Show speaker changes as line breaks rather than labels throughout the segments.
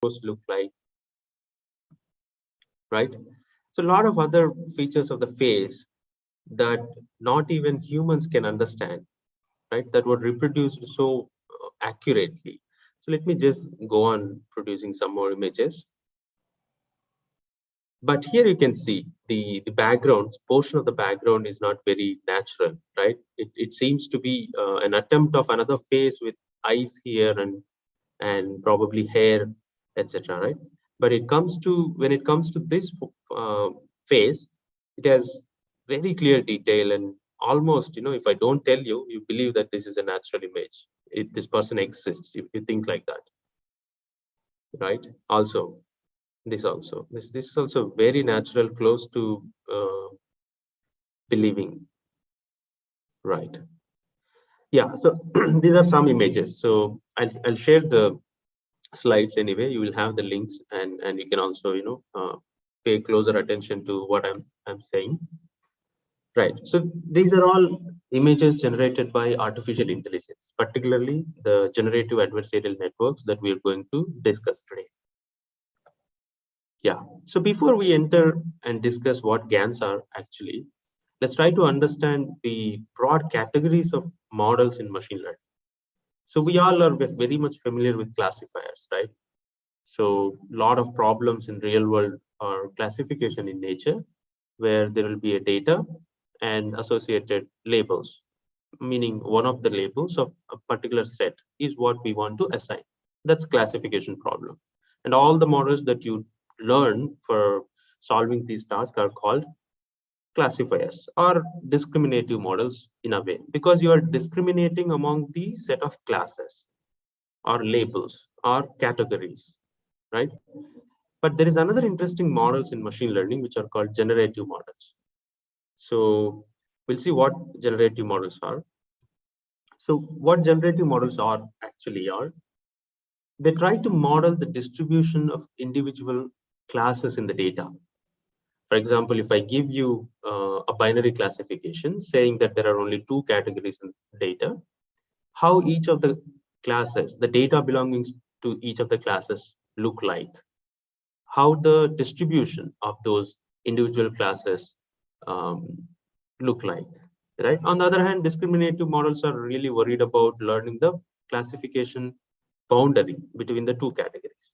look like, right? So a lot of other features of the face that not even humans can understand, right? That were reproduced so accurately. So let me just go on producing some more images. But here you can see the backgrounds, portion of the background is not very natural, right? It seems to be an attempt of another face with eyes here and probably hair, etc., right? But when it comes to this face, it has very clear detail, and almost, if I don't tell you, you believe that this is a natural image. This person exists if you think like that, right? Also, this is also very natural, close to believing, right? Yeah. So these are some images. So I'll share the slides anyway. You will have the links, and you can also pay closer attention to what I'm saying. Right. So these are all images generated by artificial intelligence, particularly the generative adversarial networks that we are going to discuss today. Yeah. So before we enter and discuss what GANs are actually, let's try to understand the broad categories of models in machine learning. So we all are very much familiar with classifiers, right? So a lot of problems in real world are classification in nature, where there will be a data and associated labels, meaning one of the labels of a particular set is what we want to assign. That's classification problem. And all the models that you learn for solving these tasks are called classifiers or discriminative models in a way, because you are discriminating among the set of classes or labels or categories, right? But there is another interesting models in machine learning which are called generative models. So we'll see what generative models are. So what generative models are actually are, they try to model the distribution of individual classes in the data. For example, if I give you a binary classification saying that there are only two categories in data, how each of the classes, the data belonging to each of the classes look like, how the distribution of those individual classes look like, right? On the other hand, discriminative models are really worried about learning the classification boundary between the two categories.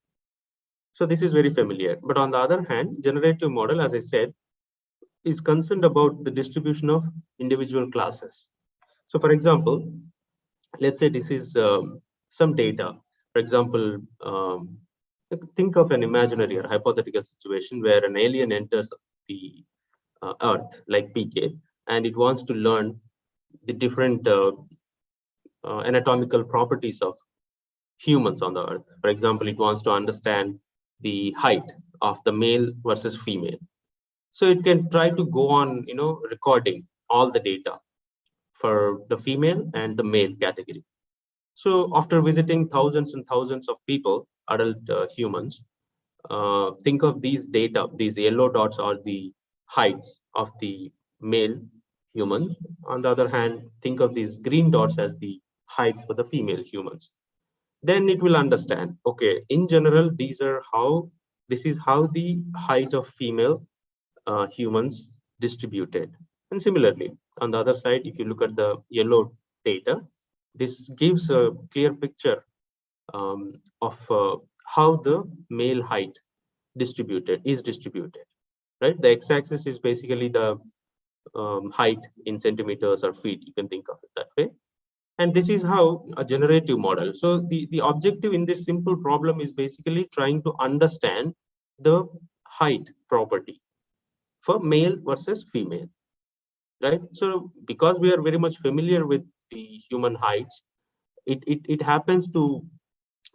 So this is very familiar. But on the other hand, generative model, as I said, is concerned about the distribution of individual classes. So for example, let's say this is some data. For example, think of an imaginary or hypothetical situation where an alien enters the Earth, like PK, and it wants to learn the different anatomical properties of humans on the Earth. For example, it wants to understand the height of the male versus female. So it can try to go on, recording all the data for the female and the male category. So after visiting thousands and thousands of people, adult humans, think of these data, these yellow dots are the heights of the male humans. On the other hand, think of these green dots as the heights for the female humans. Then it will understand, okay, in general, this is how the height of female humans distributed. And similarly, on the other side, if you look at the yellow data, this gives a clear picture of how the male height is distributed, right? The x-axis is basically the height in centimeters or feet. You can think of it that way. And this is how a generative model. So the objective in this simple problem is basically trying to understand the height property for male versus female, right? So because we are very much familiar with the human heights, it happens to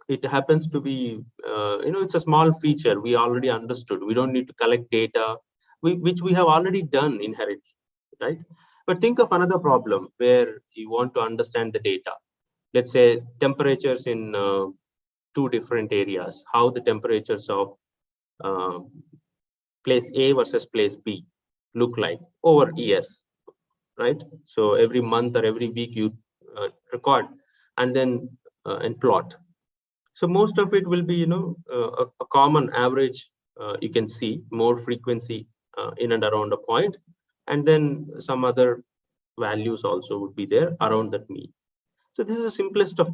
be it's a small feature we already understood. We don't need to collect data, which we have already done inherently, right? But think of another problem where you want to understand the data. Let's say temperatures in two different areas, how the temperatures of place A versus place B look like over years, right? So every month or every week you record and then and plot. So most of it will be, a common average. You can see more frequency in and around a point, and then some other values also would be there around that mean. So this is the simplest of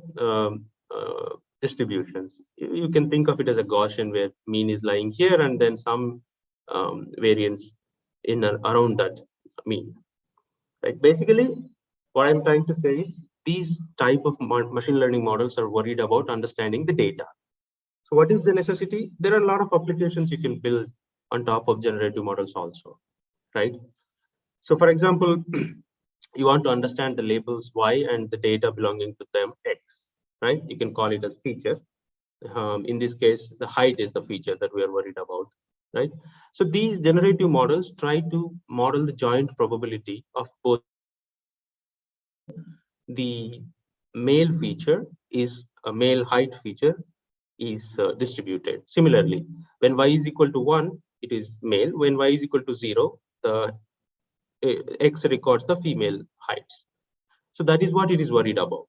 distributions. You can think of it as a Gaussian, where mean is lying here and then some variance in and around that mean. Right? Basically, what I'm trying to say is these type of machine learning models are worried about understanding the data. So what is the necessity? There are a lot of applications you can build on top of generative models also, right? So for example, you want to understand the labels Y and the data belonging to them X, right? You can call it as feature. In this case, the height is the feature that we are worried about, right? So these generative models try to model the joint probability of both the male feature is a male height feature is distributed. Similarly, when Y is equal to 1, it is male. When Y is equal to 0, the X records the female heights. So that is what it is worried about,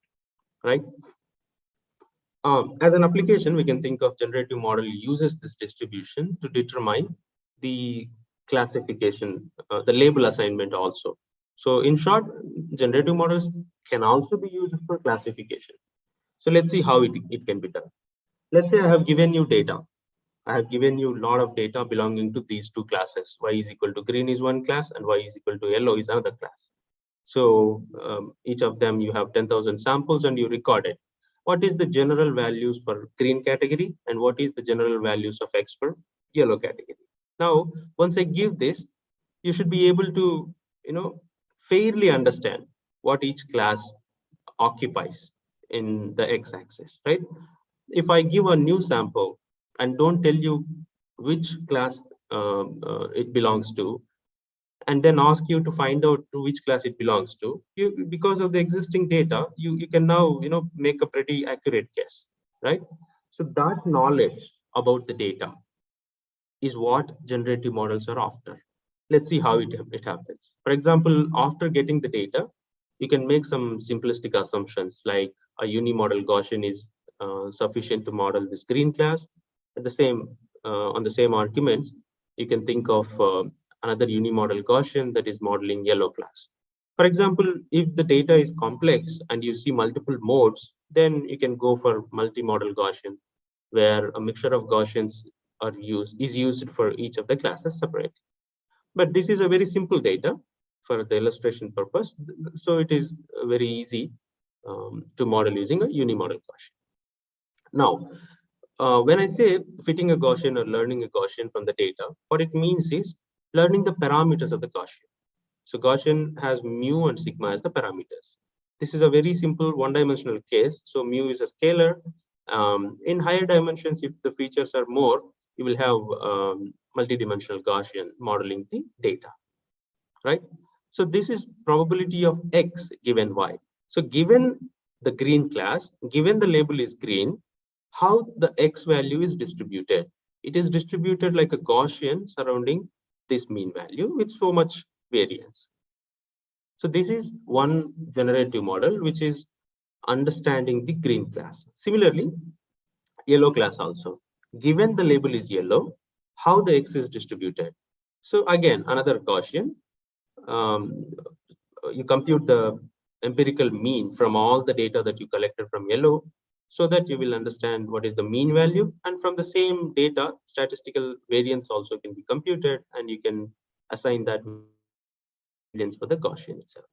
right? As an application, we can think of generative model uses this distribution to determine the classification, the label assignment also. So in short, generative models can also be used for classification. So let's see how it can be done. Let's say I have given you data. I have given you a lot of data belonging to these two classes. Y is equal to green is one class and Y is equal to yellow is another class. So each of them you have 10,000 samples and you record it. What is the general values for green category and what is the general values of X for yellow category? Now, once I give this, you should be able to, fairly understand what each class occupies in the X-axis, right? If I give a new sample and don't tell you which class it belongs to, and then ask you to find out to which class it belongs to, you, because of the existing data, you can now make a pretty accurate guess, right? So that knowledge about the data is what generative models are after. Let's see how it happens. For example, after getting the data, you can make some simplistic assumptions like a unimodel Gaussian is sufficient to model this green class. At the same on the same arguments, you can think of another unimodel Gaussian that is modeling yellow class. For example, if the data is complex and you see multiple modes, then you can go for multi-model Gaussian, where a mixture of Gaussians is used for each of the classes separately. But this is a very simple data for the illustration purpose, so it is very easy to model using a unimodel Gaussian. Now, when I say fitting a Gaussian or learning a Gaussian from the data, what it means is learning the parameters of the Gaussian. So Gaussian has mu and sigma as the parameters. This is a very simple one-dimensional case. So mu is a scalar. In higher dimensions, if the features are more, you will have multidimensional Gaussian modeling the data, right? So this is probability of X given Y. So given the green class, given the label is green, how the X value is distributed? It is distributed like a Gaussian surrounding this mean value with so much variance. So this is one generative model, which is understanding the green class. Similarly, yellow class also. Given the label is yellow, how the X is distributed? So again, another Gaussian. You compute the empirical mean from all the data that you collected from yellow, so that you will understand what is the mean value. And from the same data, statistical variance also can be computed, and you can assign that variance for the Gaussian itself.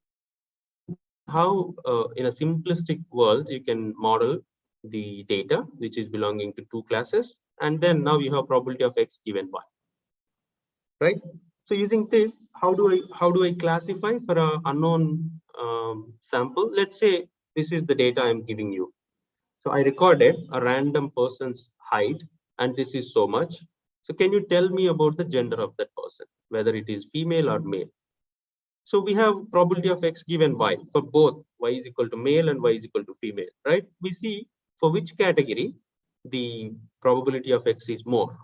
How in a simplistic world you can model the data which is belonging to two classes, and then now you have probability of X given Y, right? So using this, how do I classify for an unknown sample? Let's say this is the data I'm giving you. So I recorded a random person's height, and this is so much. So can you tell me about the gender of that person, whether it is female or male? So we have probability of X given Y for both Y is equal to male and Y is equal to female, right? We see for which category the probability of X is more.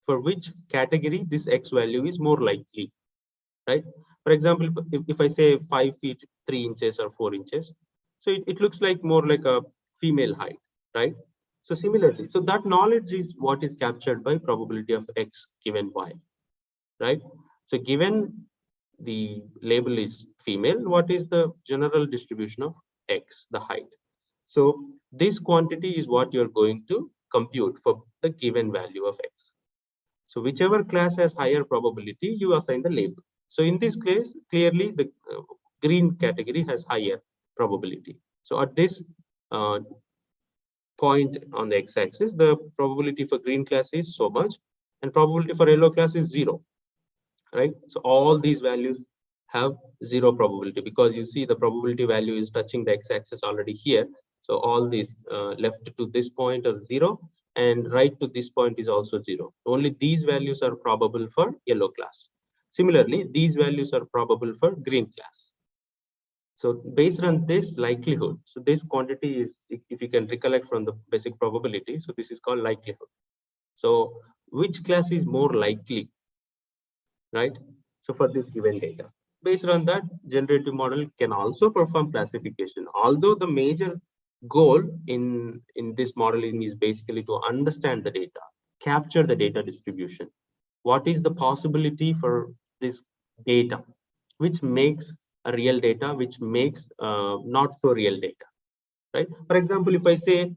For which category this X value is more likely, right? For example, if I say 5 feet 3 inches or 4 inches, so it looks like more like a female height, right? So similarly, so that knowledge is what is captured by probability of X given Y, right? So given the label is female, what is the general distribution of X, the height? So this quantity is what you're going to compute for the given value of X. So whichever class has higher probability, you assign the label. So in this case, clearly the green category has higher probability. So at this uh, point on the x-axis, the probability for green class is so much, and probability for yellow class is 0, right? So all these values have 0 probability, because you see the probability value is touching the x-axis already here. So all these left to this point are 0, and right to this point is also 0. Only these values are probable for yellow class. Similarly, these values are probable for green class. So based on this likelihood, so this quantity is, if you can recollect from the basic probability, so this is called likelihood. So which class is more likely, right? So for this given data, based on that, generative model can also perform classification. Although the major goal in this modeling is basically to understand the data, capture the data distribution. What is the possibility for this data, which makes a real data, which makes not so real data, right? For example, if I say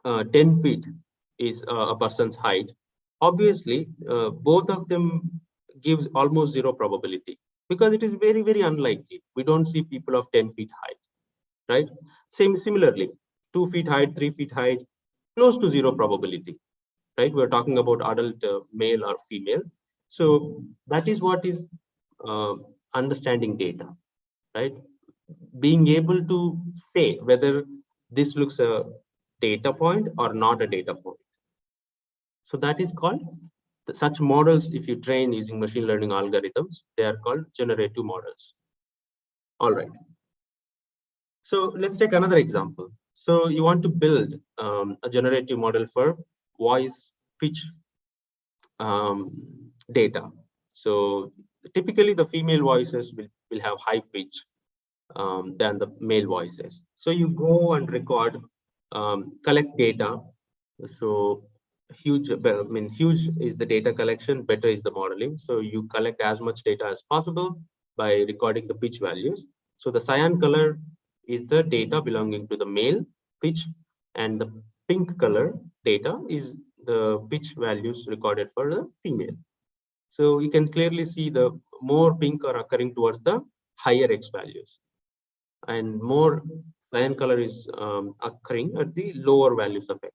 10 feet is a person's height, obviously both of them gives almost 0 probability, because it is very, very unlikely. We don't see people of 10 feet height, right? Similarly, 2 feet height, 3 feet height, close to 0 probability, right? We're talking about adult male or female. So that is what is uh, understanding data, right? Being able to say whether this looks a data point or not a data point. So that is called, such models, if you train using machine learning algorithms, they are called generative models. All right. So let's take another example. So you want to build a generative model for voice pitch data. So typically the female voices will have high pitch than the male voices. So you go and record, collect data. So huge, I mean, huge is the data collection, better is the modeling. So you collect as much data as possible by recording the pitch values. So the cyan color is the data belonging to the male pitch, and the pink color data is the pitch values recorded for the female. So you can clearly see the more pink are occurring towards the higher X values, and more cyan color is occurring at the lower values of X.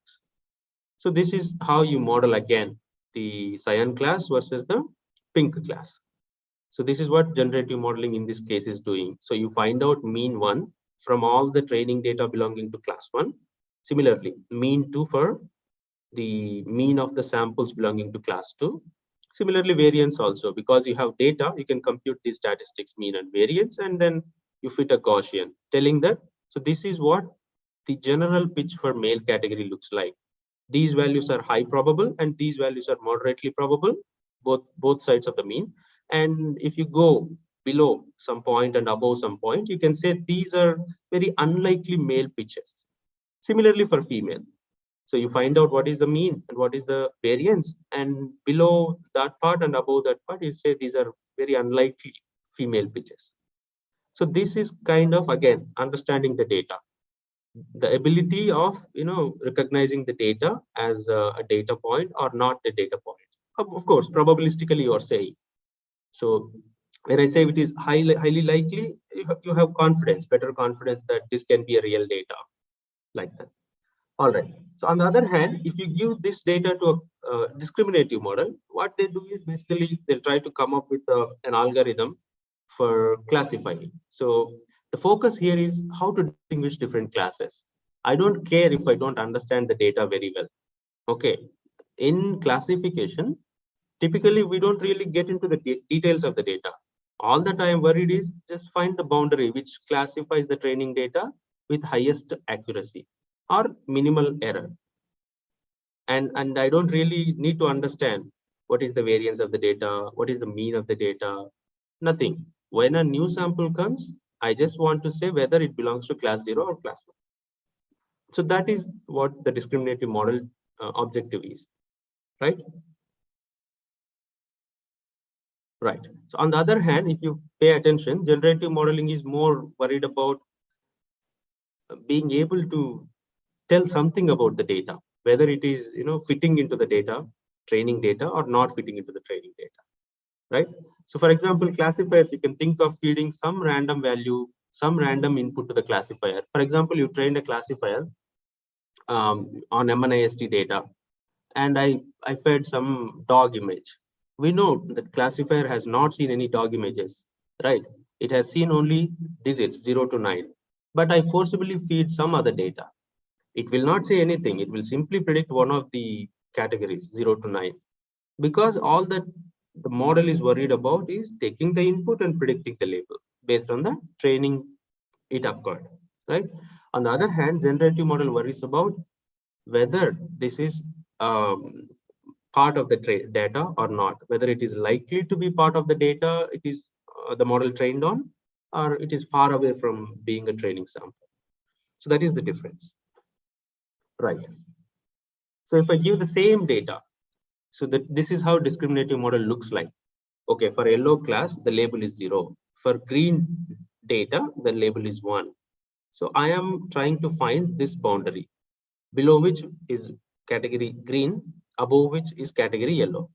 So this is how you model again the cyan class versus the pink class. So this is what generative modeling in this case is doing. So you find out mean 1 from all the training data belonging to class 1. Similarly, mean 2 for the mean of the samples belonging to class 2. Similarly, variance also, because you have data, you can compute these statistics, mean and variance, and then you fit a Gaussian, telling that, so this is what the general pitch for male category looks like. These values are high probable and these values are moderately probable, both sides of the mean. And if you go below some point and above some point, you can say these are very unlikely male pitches. Similarly for female. So you find out what is the mean and what is the variance, and below that part and above that part, you say these are very unlikely female pitches. So this is kind of, again, understanding the data, the ability of recognizing the data as a data point or not a data point. Of course, probabilistically you are saying. So when I say it is highly likely, you have confidence, better confidence that this can be a real data, like that. All right. So on the other hand, if you give this data to a discriminative model, what they do is basically they try to come up with an algorithm for classifying. So the focus here is how to distinguish different classes. I don't care if I don't understand the data very well. Okay. In classification, typically we don't really get into the details of the data. All that I am worried is just find the boundary which classifies the training data with highest accuracy or minimal error. And I don't really need to understand what is the variance of the data, what is the mean of the data, nothing. When a new sample comes, I just want to say whether it belongs to class 0 or class 1. So that is what the discriminative model objective is, right? Right. So on the other hand, if you pay attention, generative modeling is more worried about being able to tell something about the data, whether it is fitting into the data, training data, or not fitting into the training data, right? So for example, classifiers, you can think of feeding some random value, some random input to the classifier. For example, you trained a classifier on MNIST data, and I fed some dog image. We know that classifier has not seen any dog images, right? It has seen only digits 0 to 9. But I forcibly feed some other data. It will not say anything. It will simply predict one of the categories 0 to 9, because all that the model is worried about is taking the input and predicting the label based on the training it occurred, right? On the other hand, generative model worries about whether this is part of the data or not, whether it is likely to be part of the data it is the model trained on, or it is far away from being a training sample. So that is the difference, right? So if I give the same data, so that this is how discriminative model looks like. Okay, for yellow class, the label is 0. For green data, the label is 1. So I am trying to find this boundary, below which is category green, above which is category yellow.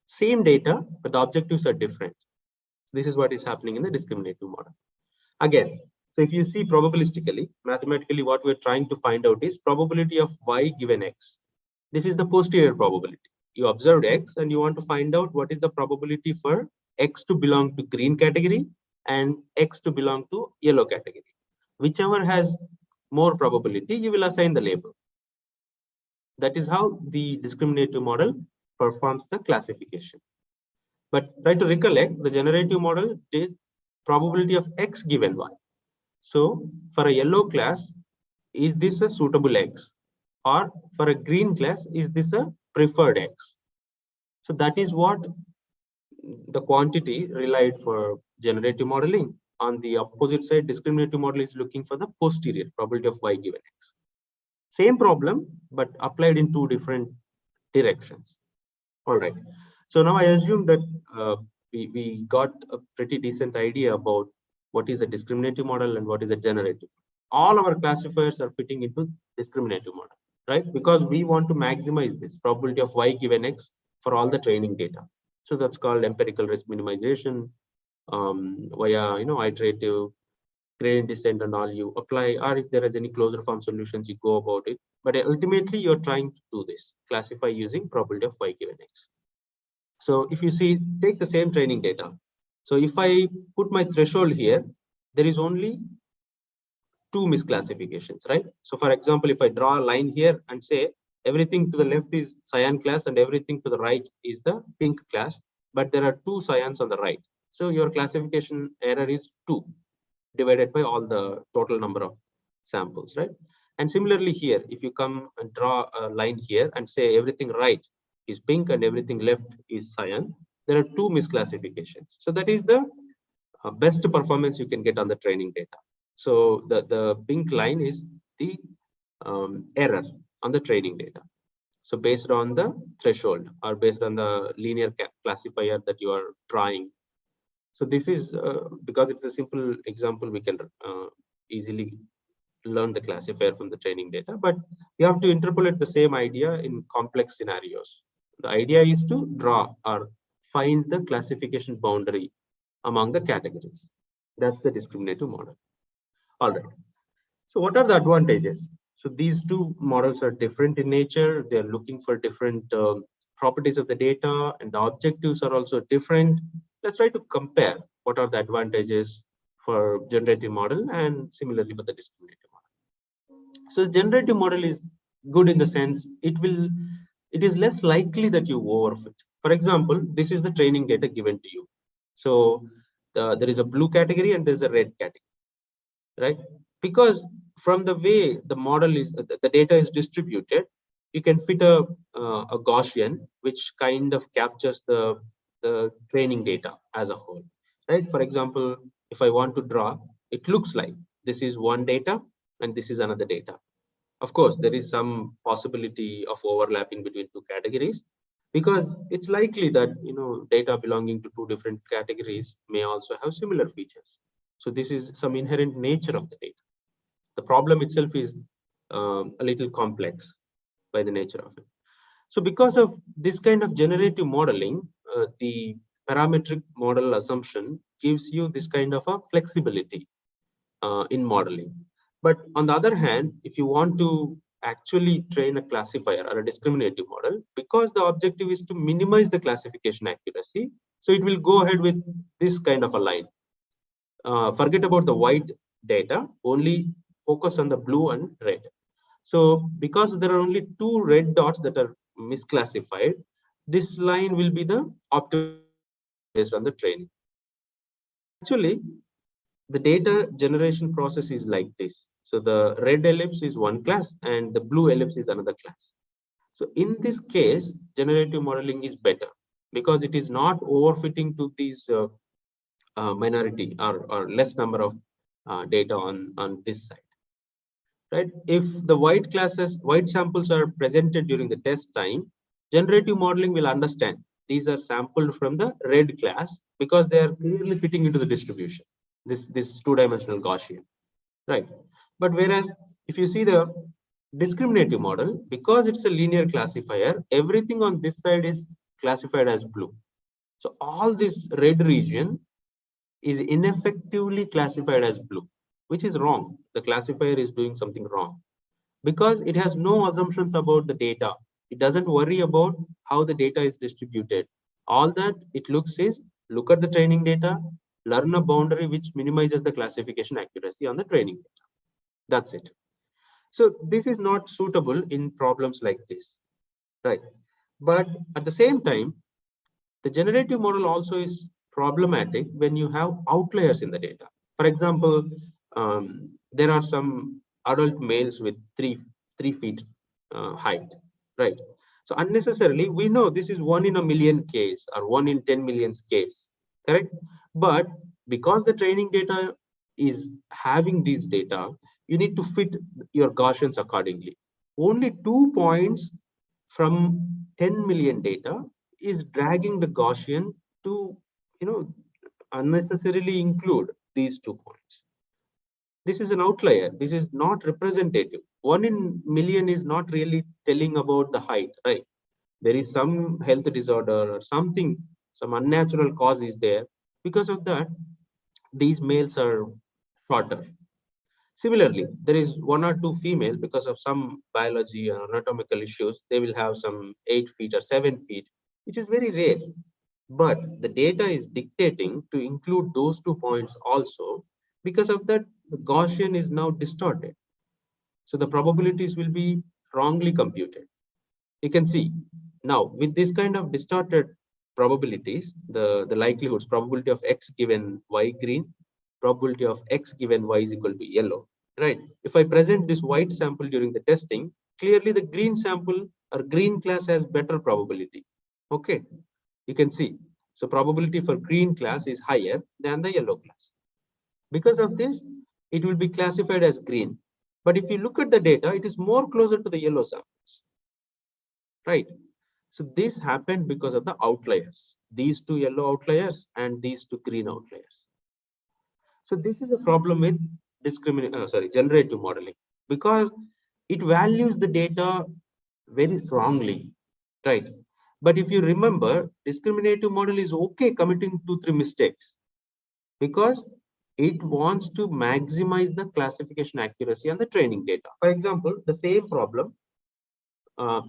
Same data, but the objectives are different. This is what is happening in the discriminative model. Again, so if you see probabilistically, mathematically, what we're trying to find out is probability of y given x. This is the posterior probability. You observed x and you want to find out what is the probability for x to belong to green category and x to belong to yellow category. Whichever has more probability, you will assign the label. That is how the discriminative model performs the classification. But try to recollect, the generative model did probability of x given y. So for a yellow class, is this a suitable x? Or for a green class, is this a preferred x? So that is what the quantity relied for generative modeling. On the opposite side, discriminative model is looking for the posterior probability of y given x. Same problem, but applied in two different directions. All right. So now I assume that we got a pretty decent idea about what is a discriminative model and what is a generative. All our classifiers are fitting into discriminative model, right? Because we want to maximize this probability of y given x for all the training data. So that's called empirical risk minimization via iterative gradient descent and all you apply, or if there is any closure form solutions, you go about it. But ultimately, you're trying to do this, classify using probability of y given x. So if you see, take the same training data. So if I put my threshold here, there is only two misclassifications, right? So for example, if I draw a line here and say everything to the left is cyan class and everything to the right is the pink class, but there are two cyans on the right. So your classification error is 2 divided by all the total number of samples, right? And similarly here, if you come and draw a line here and say everything right is pink and everything left is cyan, there are two misclassifications. So that is the best performance you can get on the training data. So the pink line is the error on the training data. So based on the threshold or based on the linear classifier that you are trying. So this is because it's a simple example, we can easily learn the classifier from the training data, but you have to interpolate the same idea in complex scenarios. The idea is to draw or find the classification boundary among the categories. That's the discriminative model. All right. So what are the advantages? So these two models are different in nature. They're looking for different properties of the data, and the objectives are also different. Let's try to compare what are the advantages for generative model and similarly for the discriminative model. So generative model is good in the sense it is less likely that you overfit. For example, this is the training data given to you. So there is a blue category and there's a red category, right? Because from the way the model is, the data is distributed, you can fit a Gaussian, which kind of captures the training data as a whole, right? For example, if I want to draw, it looks like this is one data and this is another data. Of course, there is some possibility of overlapping between two categories, because it's likely that data belonging to two different categories may also have similar features. So this is some inherent nature of the data. The problem itself is a little complex by the nature of it. So because of this kind of generative modeling, the parametric model assumption gives you this kind of a flexibility in modeling. But on the other hand, if you want to actually train a classifier or a discriminative model, because the objective is to minimize the classification accuracy, so it will go ahead with this kind of a line. Forget about the white data, only focus on the blue and red. So because there are only two red dots that are misclassified, this line will be the optimal based on the training. Actually, the data generation process is like this. So the red ellipse is one class and the blue ellipse is another class. So in this case, generative modeling is better because it is not overfitting to these minority or less number of data on this side. Right? If the white samples are presented during the test time, generative modeling will understand these are sampled from the red class because they are clearly fitting into the distribution. This two-dimensional Gaussian, right? But whereas if you see the discriminative model, because it's a linear classifier, everything on this side is classified as blue. So all this red region is ineffectively classified as blue, which is wrong. The classifier is doing something wrong because it has no assumptions about the data. It doesn't worry about how the data is distributed. All that it looks is look at the training data, learn a boundary which minimizes the classification accuracy on the training data. That's it. So this is not suitable in problems like this, right? But at the same time, the generative model also is problematic when you have outliers in the data. For example, there are some adult males with three feet height, right? So unnecessarily, we know this is 1 in a million case or 1 in 10 million case, correct? But because the training data is having these data, you need to fit your Gaussians accordingly. Only 2 points from 10 million data is dragging the Gaussian to, unnecessarily include these 2 points. This is an outlier. This is not representative. 1 in million is not really telling about the height, right? There is some health disorder or something, some unnatural cause is there. Because of that, these males are shorter. Similarly, there is 1 or 2 female because of some biology or anatomical issues, they will have some 8 feet or 7 feet, which is very rare. But the data is dictating to include those 2 points also. Because of that, the Gaussian is now distorted. So the probabilities will be wrongly computed. You can see now with this kind of distorted probabilities, the likelihoods, probability of X given Y green, probability of X given Y is equal to yellow, right? If I present this white sample during the testing, clearly the green sample or green class has better probability. Okay, you can see. So probability for green class is higher than the yellow class. Because of this, it will be classified as green. But if you look at the data, it is more closer to the yellow samples, right? So this happened because of the outliers, these 2 yellow outliers and these 2 green outliers. So this is a problem with generative modeling, because it values the data very strongly, right? But if you remember, discriminative model is okay committing 2-3 mistakes because it wants to maximize the classification accuracy on the training data. For example, the same problem,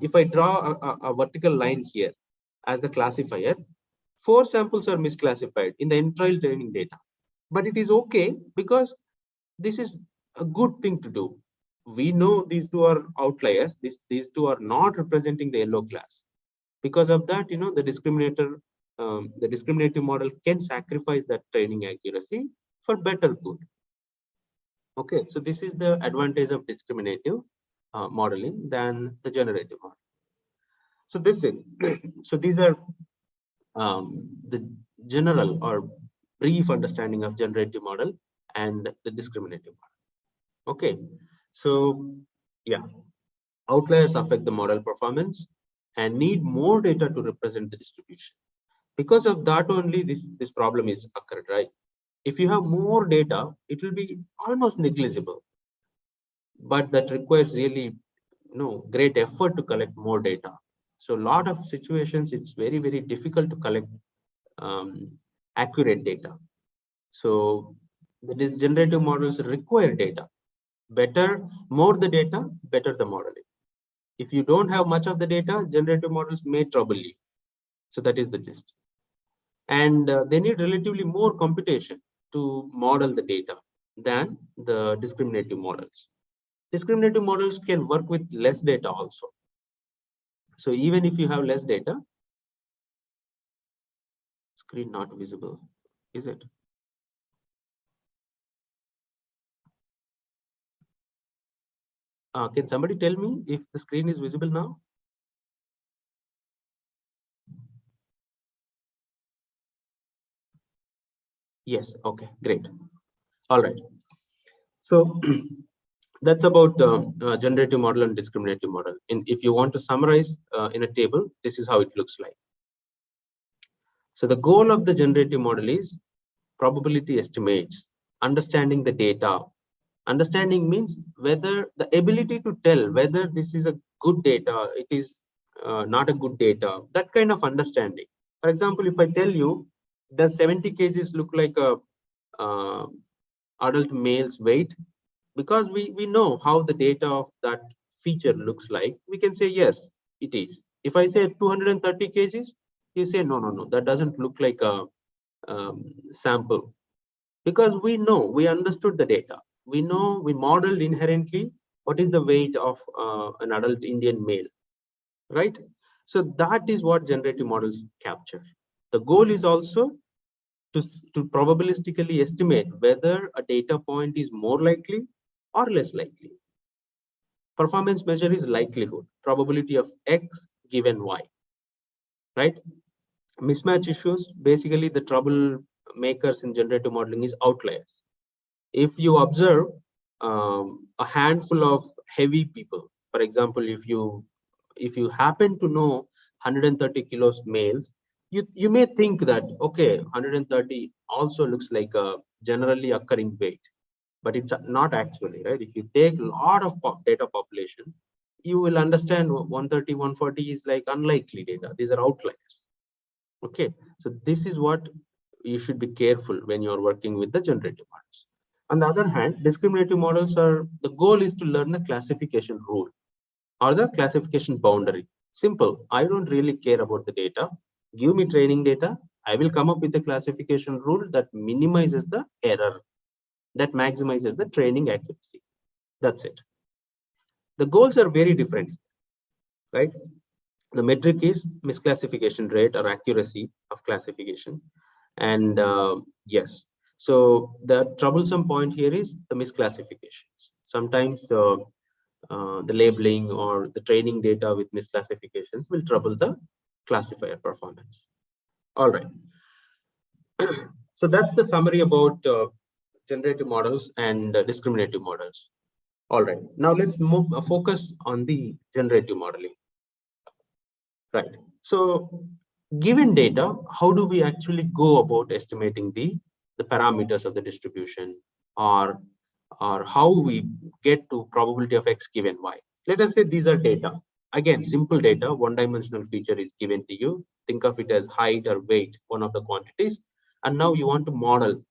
if I draw a vertical line here as the classifier, 4 samples are misclassified in the entire training data. But it is okay because this is a good thing to do. We know these 2 are outliers. These 2 are not representing the yellow class. Because of that, the discriminative model can sacrifice that training accuracy for better good. Okay, so this is the advantage of discriminative modeling than the generative model. So this is so these are the general or brief understanding of generative model and the discriminative model. Okay, so Yeah, outliers affect the model performance and need more data to represent the distribution. Because of that only this problem is occurred, right? If you have more data, it will be almost negligible, but that requires really great effort to collect more data. So a lot of situations it's very difficult to collect um, accurate data. So the generative models require data. More the data, better the modeling. If you don't have much of the data, generative models may trouble you. So that is the gist. And they need relatively more computation to model the data than the discriminative models. Discriminative models can work with less data also. So even if you have less data, screen not visible, is it? Can somebody tell me if the screen is visible now? Yes, okay, great. All right. So that's about generative model and discriminative model. And if you want to summarize in a table, this is how it looks like. So the goal of the generative model is probability estimates, understanding the data. Understanding means whether the ability to tell whether this is a good data, it is not a good data, that kind of understanding. For example, if I tell you, does 70 kgs look like a uh, adult male's weight? Because we know how the data of that feature looks like, we can say yes, it is. If I say 230 kgs, you say no, that doesn't look like a sample. Because we understood the data. We know, we modeled inherently what is the weight of an adult Indian male, right? So that is what generative models capture. The goal is also to probabilistically estimate whether a data point is more likely or less likely. Performance measure is likelihood, probability of X given Y, right? Mismatch issues, basically the trouble makers in generative modeling is outliers. If you observe a handful of heavy people, for example, if you happen to know 130 kilos males, you may think that okay, 130 also looks like a generally occurring weight, but it's not actually, right? If you take a lot of data population, you will understand 130 140 is like unlikely data. These are outliers. Okay, so this is what you should be careful when you're working with the generative models. On the other hand, discriminative models are, the goal is to learn the classification rule or the classification boundary. Simple. I don't really care about the data. Give me training data. I will come up with a classification rule that minimizes the error, that maximizes the training accuracy. That's it. The goals are very different, right? The metric is misclassification rate or accuracy of classification. And yes, so the troublesome point here is the misclassifications. Sometimes the labeling or the training data with misclassifications will trouble the classifier performance. All right. So that's the summary about generative models and discriminative models. All right. Now let's move focus on the generative modeling. Right. So given data, how do we actually go about estimating the parameters of the distribution, or how we get to probability of X given Y? Let us say these are data. Again, simple data, one-dimensional feature is given to you. Think of it as height or weight, one of the quantities. And now you want to model.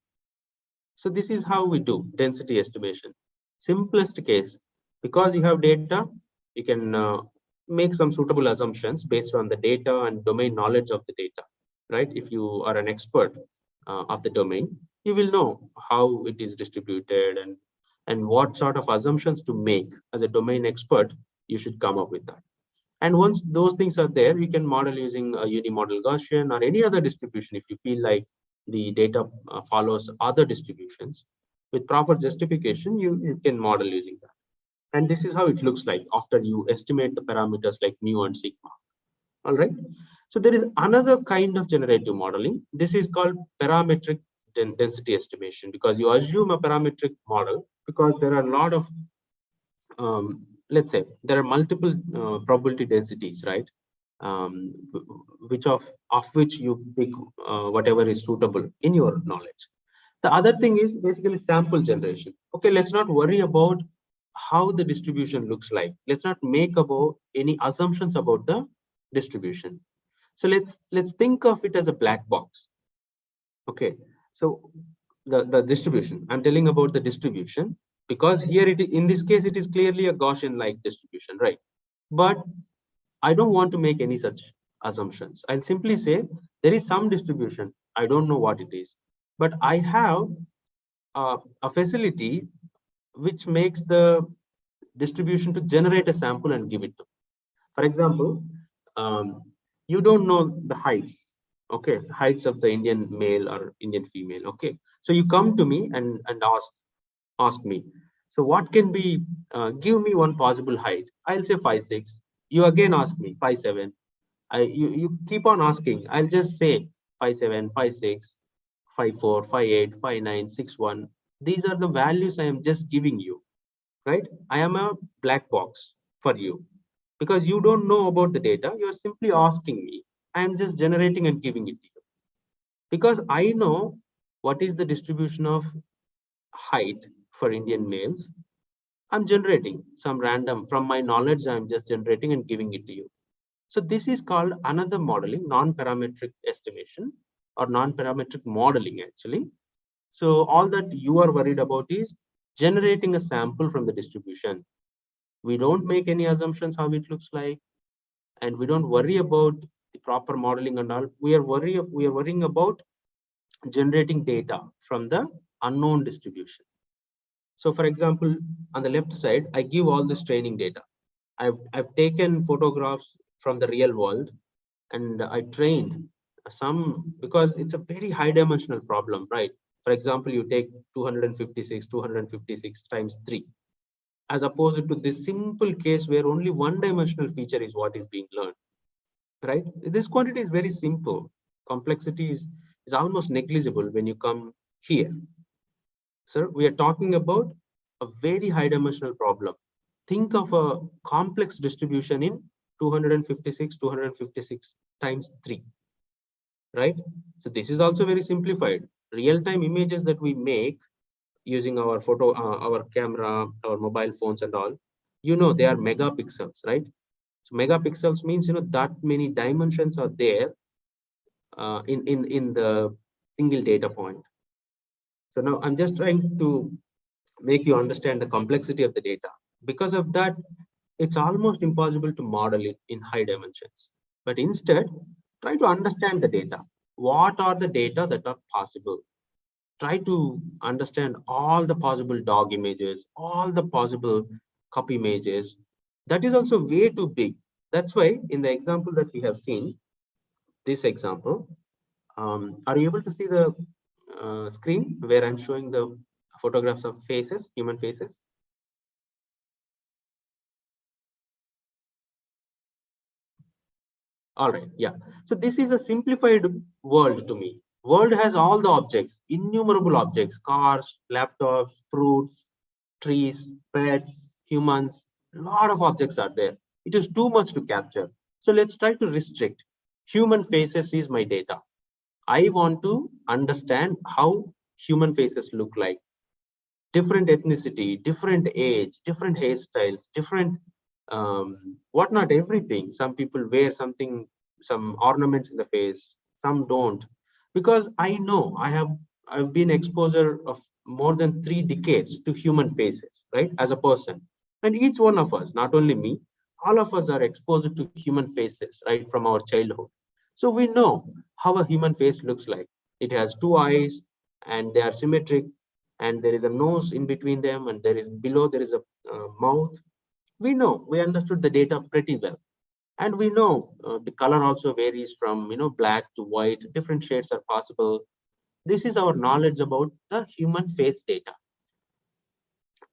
So this is how we do density estimation. Simplest case, because you have data, you can make some suitable assumptions based on the data and domain knowledge of the data, right? If you are an expert of the domain, you will know how it is distributed and what sort of assumptions to make. As a domain expert, you should come up with that. And once those things are there, you can model using a unimodel Gaussian or any other distribution if you feel like the data follows other distributions. With proper justification, you can model using that. And this is how it looks like after you estimate the parameters like mu and sigma. All right. So there is another kind of generative modeling. This is called parametric density estimation, because you assume a parametric model because there are a lot of let's say there are multiple probability densities, right? Which of which you pick whatever is suitable in your knowledge. The other thing is basically sample generation. Okay, let's not worry about how the distribution looks like. Let's not make about any assumptions about the distribution. So let's think of it as a black box. Okay, so the distribution, I'm telling about the distribution, because here in this case it is clearly a Gaussian like distribution, right? But I don't want to make any such assumptions. I'll simply say there is some distribution. I don't know what it is, but I have a facility which makes the distribution to generate a sample and give it to. For example, you don't know the heights, okay, heights of the Indian male or Indian female, okay. So you come to me and ask me. So what can be, give me one possible height. I'll say 5'6". You again ask me 5'7". You keep on asking. I'll just say 5'7", 5'6", 5'4", 5'8", 5'9", 6'1". These are the values I am just giving you, right? I am a black box for you because you don't know about the data. You are simply asking me. I am just generating and giving it to you because I know what is the distribution of height for Indian males. I'm generating some random from my knowledge. I'm just generating and giving it to you. So this is called another modeling, non-parametric estimation or non-parametric modeling actually. So all that you are worried about is generating a sample from the distribution. We don't make any assumptions how it looks like, and we don't worry about the proper modeling and all. We are worrying about generating data from the unknown distribution. So for example, on the left side, I give all this training data. I've taken photographs from the real world and I trained some, because it's a very high dimensional problem, right? For example, you take 256 times 3, as opposed to this simple case where only one dimensional feature is what is being learned, right? This quantity is very simple. Complexity is almost negligible when you come here. Sir, we are talking about a very high dimensional problem. Think of a complex distribution in 256 times 3, right? So this is also very simplified. Real-time images that we make using our our camera, our mobile phones and all, they are megapixels, right? So megapixels means, that many dimensions are there in the single data point. So now I'm just trying to make you understand the complexity of the data. Because of that, it's almost impossible to model it in high dimensions. But instead, try to understand the data. What are the data that are possible? Try to understand all the possible dog images, all the possible cup images. That is also way too big. That's why in the example that we have seen, this example, are you able to see the screen where I'm showing the photographs of faces, human faces? All right, yeah. So this is a simplified world to me. World has all the objects, innumerable objects, cars, laptops, fruits, trees, pets, humans, a lot of objects are there. It is too much to capture. So let's try to restrict. Human faces is my data. I want to understand how human faces look like. Different ethnicity, different age, different hairstyles, different whatnot, everything. Some people wear something, some ornaments in the face, some don't. Because I know I've been exposure of more than 3 decades to human faces, right? As a person. And each one of us, not only me, all of us are exposed to human faces, right, from our childhood. So we know how a human face looks like. It has 2 eyes and they are symmetric, and there is a nose in between them, and there is below there is a mouth. We understood the data pretty well, and we know the color also varies from black to white. Different shades are possible. This is our knowledge about the human face data.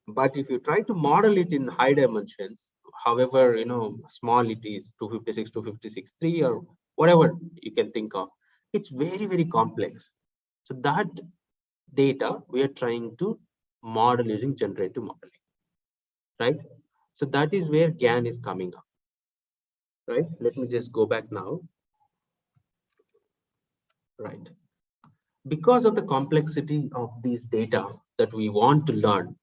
But if you try to model it in high dimensions, however small it is, 256, 256, 3, or whatever you can think of, it's very, very complex. So that data we are trying to model using generative modeling, right? So that is where GAN is coming up, right? Let me just go back now, right? Because of the complexity of these data that we want to learn,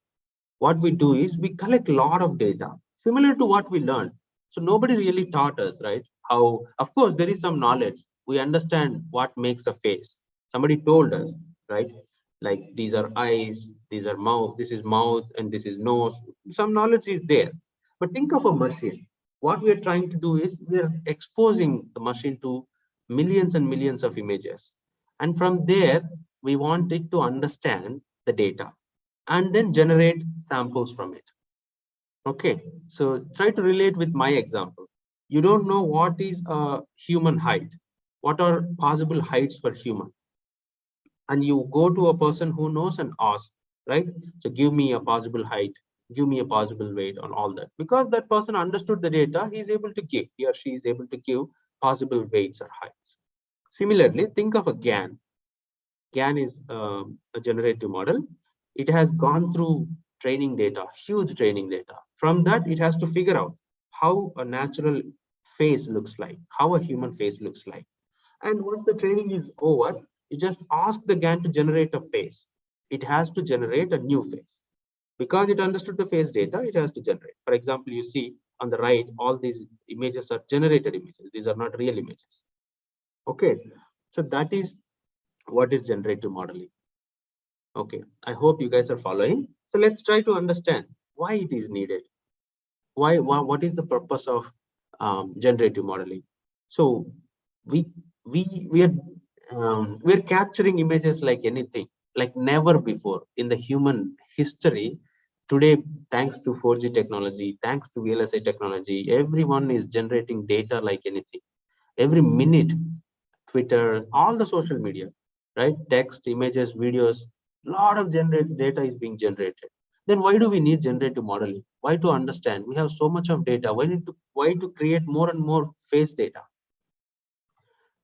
what we do is we collect a lot of data similar to what we learned. So nobody really taught us, right? How, of course, there is some knowledge. We understand what makes a face. Somebody told us, right? Like these are eyes, these are mouth, this is mouth, and this is nose. Some knowledge is there. But think of a machine. What we are trying to do is we are exposing the machine to millions and millions of images. And from there, we want it to understand the data and then generate samples from it. Okay, so try to relate with my example. You don't know what is a human height, what are possible heights for human, and you go to a person who knows and ask, right? So give me a possible height, give me a possible weight, on all that. Because that person understood the data, he is able to give, he or she is able to give possible weights or heights. Similarly, think of a GAN. GAN is a generative model. It has gone through training data, huge training data. From that, it has to figure out how a natural face looks like, how a human face looks like. And once the training is over, you just ask the GAN to generate a face. It has to generate a new face. Because it understood the face data, it has to generate. For example, you see on the right, all these images are generated images. These are not real images. Okay, so that is what is generative modeling. Okay, I hope you guys are following. So let's try to understand why it is needed. Why what is the purpose of generative modeling? So we we're capturing images like anything, like never before in the human history. Today, thanks to 4G technology, thanks to VLSI technology, everyone is generating data like anything. Every minute, Twitter, all the social media, right? Text, images, videos, lot of generate data is being generated. Then why do we need generative modeling? Why to understand? We have so much of data. Why to create more and more face data?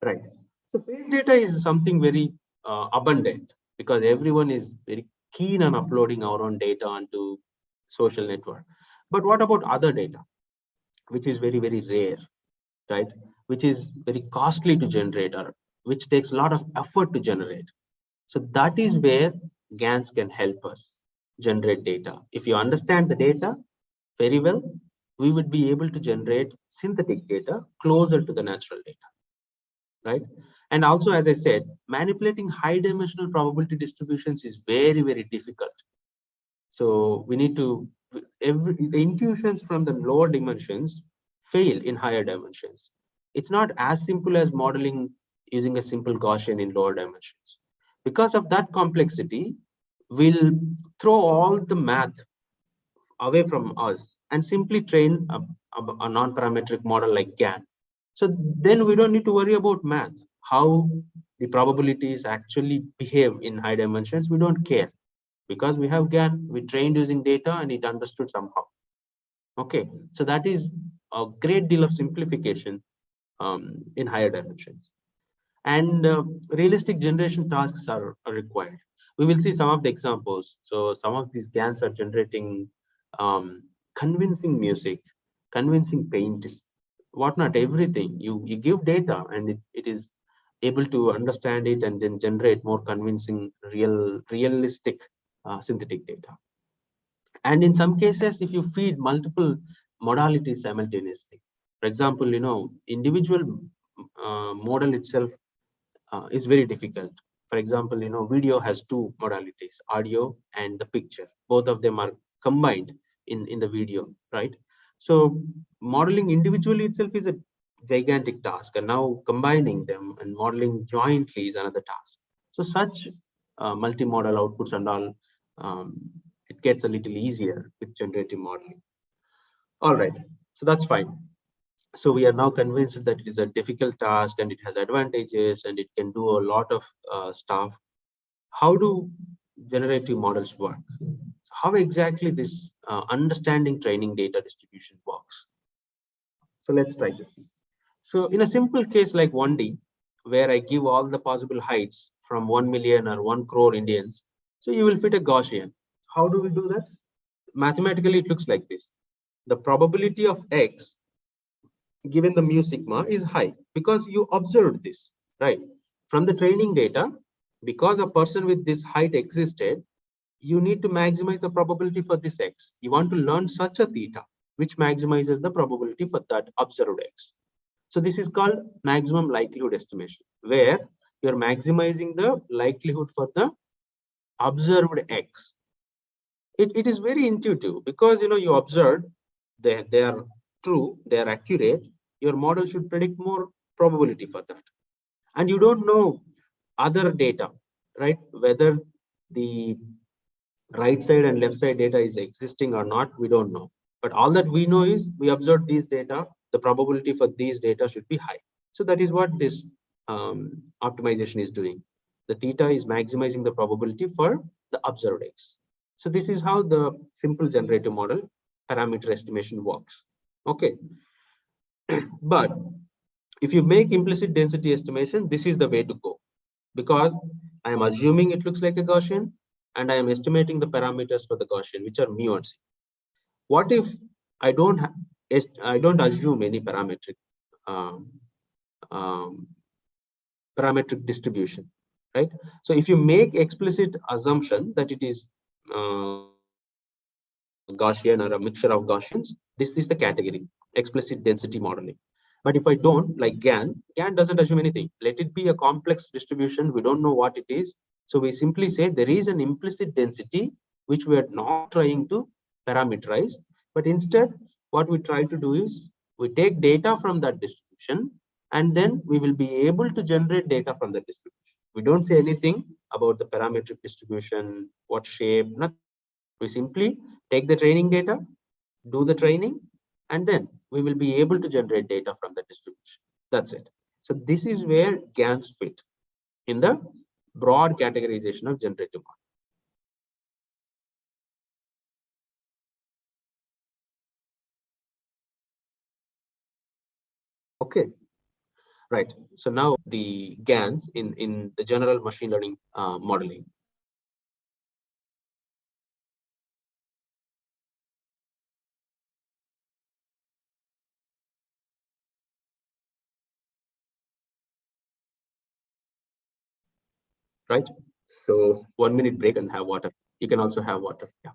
Right. So face data is something very abundant because everyone is very keen on uploading our own data onto social network. But what about other data, which is very, very rare, right? Which is very costly to generate or which takes a lot of effort to generate. So that is where GANs can help us generate data. If you understand the data very well, we would be able to generate synthetic data closer to the natural data, right? And also, as I said, manipulating high dimensional probability distributions is very, very difficult. So we need to, the intuitions from the lower dimensions fail in higher dimensions. It's not as simple as modeling using a simple Gaussian in lower dimensions. Because of that complexity, we'll throw all the math away from us and simply train a non-parametric model like GAN. So then we don't need to worry about math, how the probabilities actually behave in high dimensions. We don't care because we have GAN, we trained using data and it understood somehow. Okay, so that is a great deal of simplification in higher dimensions. And realistic generation tasks are required. We will see some of the examples. So some of these GANs are generating convincing music, convincing painting, whatnot, everything. You give data and it is able to understand it and then generate more convincing, realistic synthetic data. And in some cases, if you feed multiple modalities simultaneously, for example, individual model itself is very difficult. For example, video has two modalities, audio and the picture. Both of them are combined in the video, right? So modeling individually itself is a gigantic task, and now combining them and modeling jointly is another task. So such multimodal outputs and all, it gets a little easier with generative modeling. All right, so that's fine. So we are now convinced that it is a difficult task and it has advantages and it can do a lot of stuff. How do generative models work? How exactly this understanding training data distribution works? So let's try to see. So in a simple case like 1D, where I give all the possible heights from 1 million or 1 crore Indians, so you will fit a Gaussian. How do we do that? Mathematically, it looks like this. the probability of X given the mu sigma is high because you observed this, right? From the training data, because a person with this height existed, you need to maximize the probability for this X. You want to learn such a theta, which maximizes the probability for that observed X. So this is called maximum likelihood estimation, where you're maximizing the likelihood for the observed X. It is very intuitive because you observed they are true, they are accurate. Your model should predict more probability for that. And you don't know other data, right? Whether the right side and left side data is existing or not, we don't know. But all that we know is we observed these data, the probability for these data should be high. So that is what this optimization is doing. The theta is maximizing the probability for the observed X. So this is how the simple generative model parameter estimation works. Okay. But if you make implicit density estimation, this is the way to go, because I am assuming it looks like a Gaussian and I am estimating the parameters for the Gaussian, which are mu and c. What if I don't assume any um, um, parametric distribution, right? So if you make explicit assumption that it is Gaussian or a mixture of Gaussians, this is the category, explicit density modeling. But if I don't, like GAN doesn't assume anything. Let it be a complex distribution. We don't know what it is. So we simply say there is an implicit density, which we are not trying to parameterize. But instead, what we try to do is we take data from that distribution, and then we will be able to generate data from the distribution. We don't say anything about the parametric distribution, what shape, nothing. We simply take the training data, do the training, and then we will be able to generate data from the distribution. That's it. So this is where GANs fit in the broad categorization of generative model. Okay, right. So now the GANs in the general machine learning modeling. Right. So 1 minute break and have water. You can also have water. Yeah.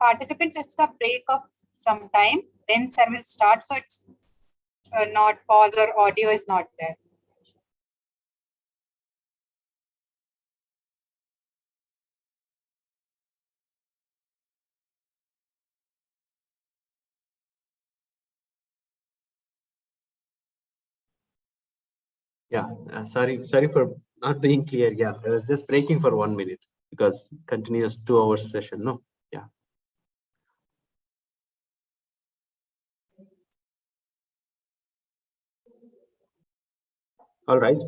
participants, it's a break of some time, then sir will start. So it's not pause or audio is not there.
Yeah, sorry for not being clear. Yeah, I was just breaking for 1 minute because continuous 2 hours session. No, yeah. All right.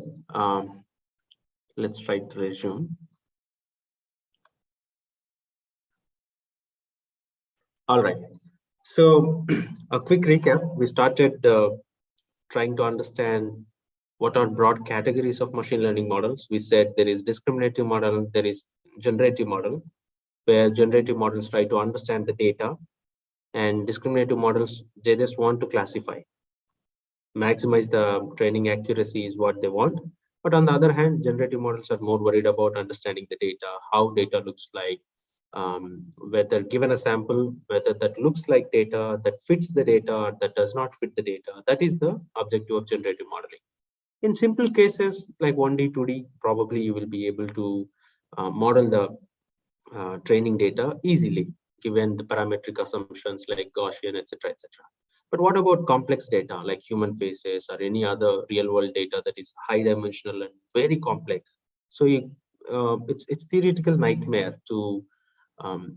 Let's try to resume. All right. So a quick recap. We started trying to understand what are broad categories of machine learning models. We said there is discriminative model, there is generative model, where generative models try to understand the data, and discriminative models, they just want to classify. Maximize the training accuracy is what they want. But on the other hand, generative models are more worried about understanding the data, how data looks like, whether given a sample, whether that looks like data, that fits the data, that does not fit the data. That is the objective of generative modeling. In simple cases like 1D, 2D, probably you will be able to model the training data easily, given the parametric assumptions like Gaussian, etc., etc. But what about complex data like human faces or any other real world data that is high dimensional and very complex? So it's theoretical nightmare to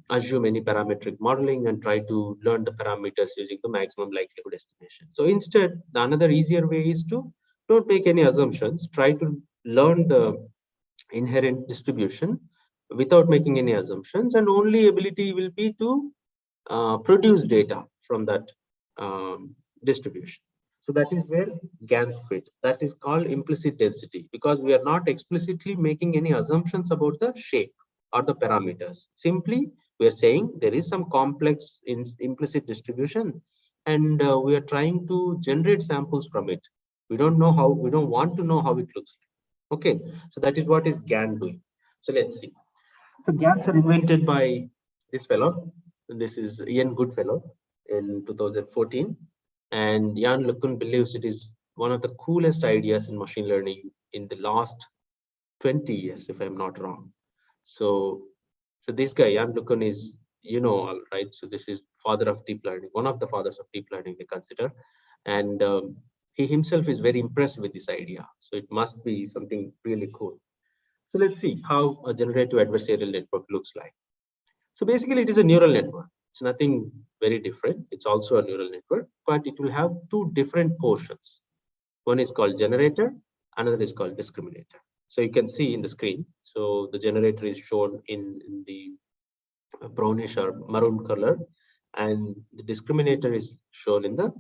assume any parametric modeling and try to learn the parameters using the maximum likelihood estimation. So instead, the another easier way is to don't make any assumptions, try to learn the inherent distribution without making any assumptions, and only ability will be to produce data from that distribution. So that is where GANs fit. That is called implicit density, because we are not explicitly making any assumptions about the shape or the parameters. Simply, we are saying there is some complex implicit distribution, and we are trying to generate samples from it. We don't know how, we don't want to know how it looks like. Okay, so that is what is GAN doing. So let's see. So GANs are invented by this fellow. This is Ian Goodfellow in 2014. And Jan LeCun believes it is one of the coolest ideas in machine learning in the last 20 years, if I'm not wrong. So this guy, Jan LeCun, is, all right. So this is father of deep learning, one of the fathers of deep learning, they consider. And he himself is very impressed with this idea. So it must be something really cool. So let's see how a generative adversarial network looks like. So basically, it is a neural network. It's nothing very different. It's also a neural network, but it will have two different portions. One is called generator, another is called discriminator. So you can see in the screen. So the generator is shown in the brownish or maroon color, and the discriminator is shown in the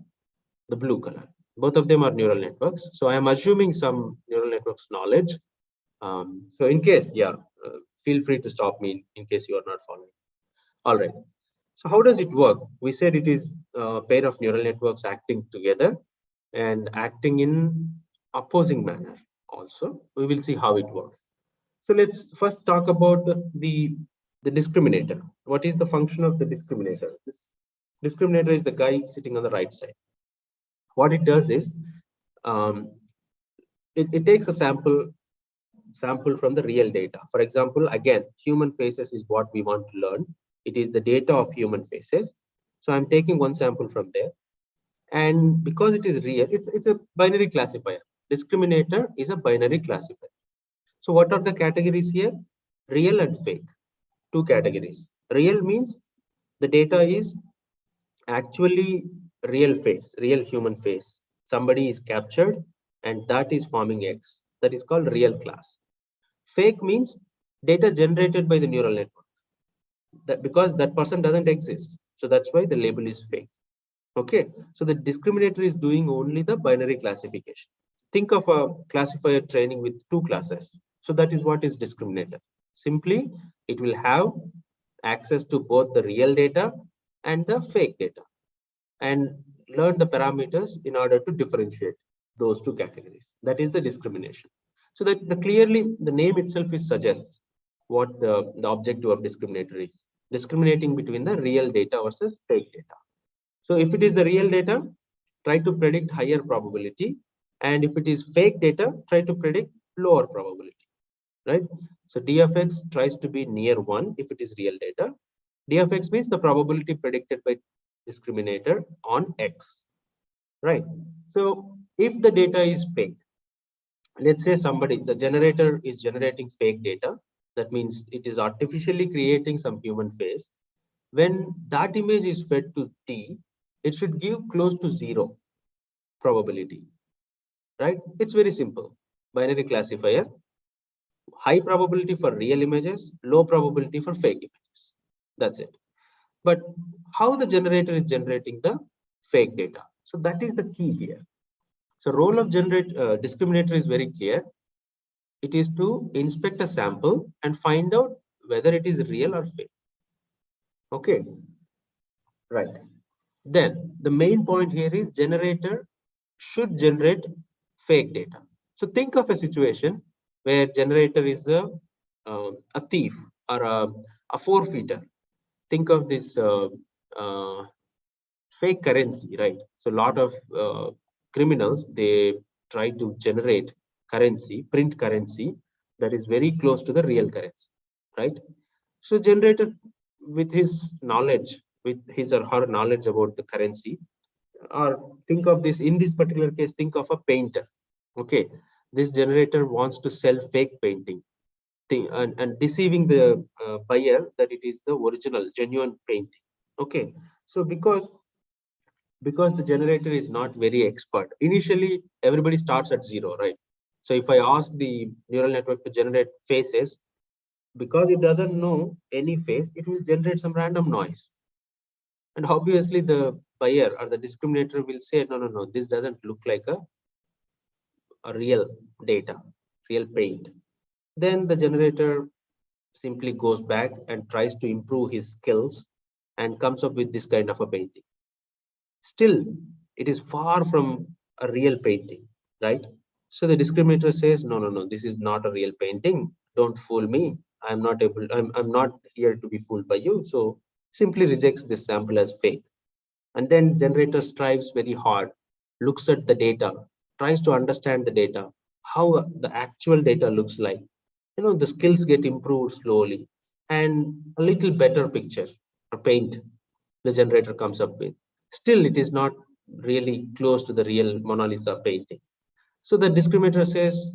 blue color. Both of them are neural networks. So I am assuming some neural networks knowledge. So in case, feel free to stop me in case you are not following. All right. So how does it work? We said it is a pair of neural networks acting together and acting in opposing manner. Also, we will see how it works. So let's first talk about the discriminator. What is the function of the discriminator? This discriminator is the guy sitting on the right side. What it does is it takes a sample from the real data. For example, again, human faces is what we want to learn. It is the data of human faces. So I'm taking one sample from there. And because it is real, it's a binary classifier. Discriminator is a binary classifier. So what are the categories here? Real and fake. Two categories. Real means the data is actually real face, real human face. Somebody is captured and that is forming X. That is called real class. Fake means data generated by the neural network, that because that person doesn't exist. So that's why the label is fake. Okay, so the discriminator is doing only the binary classification. Think of a classifier training with two classes. So that is what is discriminator. Simply, it will have access to both the real data and the fake data and learn the parameters in order to differentiate those two categories. That is the discrimination. So that clearly the name itself is suggests what the objective of discriminator is. discriminating between the real data versus fake data. So if it is the real data, try to predict higher probability. And if it is fake data, try to predict lower probability, right? So d of x tries to be near 1 if it is real data. D of x means the probability predicted by discriminator on x, right? So if the data is fake, let's say the generator is generating fake data. That means it is artificially creating some human face. When that image is fed to T, it should give close to 0 probability, right? It's very simple. Binary classifier, high probability for real images, low probability for fake images. That's it. But how the generator is generating the fake data? So that is the key here. So role of discriminator is very clear. It is to inspect a sample and find out whether it is real or fake. Okay, right. Then the main point here is generator should generate fake data. So think of a situation where generator is a thief or a forfeiter. Think of this uh, fake currency, right? So a lot of criminals, they try to generate currency, print currency that is very close to the real currency, right? So generator, with his knowledge, with his or her knowledge about the currency, or think of this, in this particular case, think of a painter. Okay, this generator wants to sell fake painting thing, and deceiving the buyer that it is the original genuine painting. Okay, so because the generator is not very expert, initially everybody starts at 0, right? So if I ask the neural network to generate faces, because it doesn't know any face, it will generate some random noise. And obviously the buyer or the discriminator will say, no, no, no, this doesn't look like a real data, real paint. Then the generator simply goes back and tries to improve his skills and comes up with this kind of a painting. Still, it is far from a real painting, right? So the discriminator says, no, no, no, this is not a real painting. Don't fool me. I'm not here to be fooled by you. So simply rejects this sample as fake. And then generator strives very hard, looks at the data, tries to understand the data, how the actual data looks like. The skills get improved slowly, and a little better picture or paint the generator comes up with. Still, it is not really close to the real Mona Lisa painting. So the discriminator says,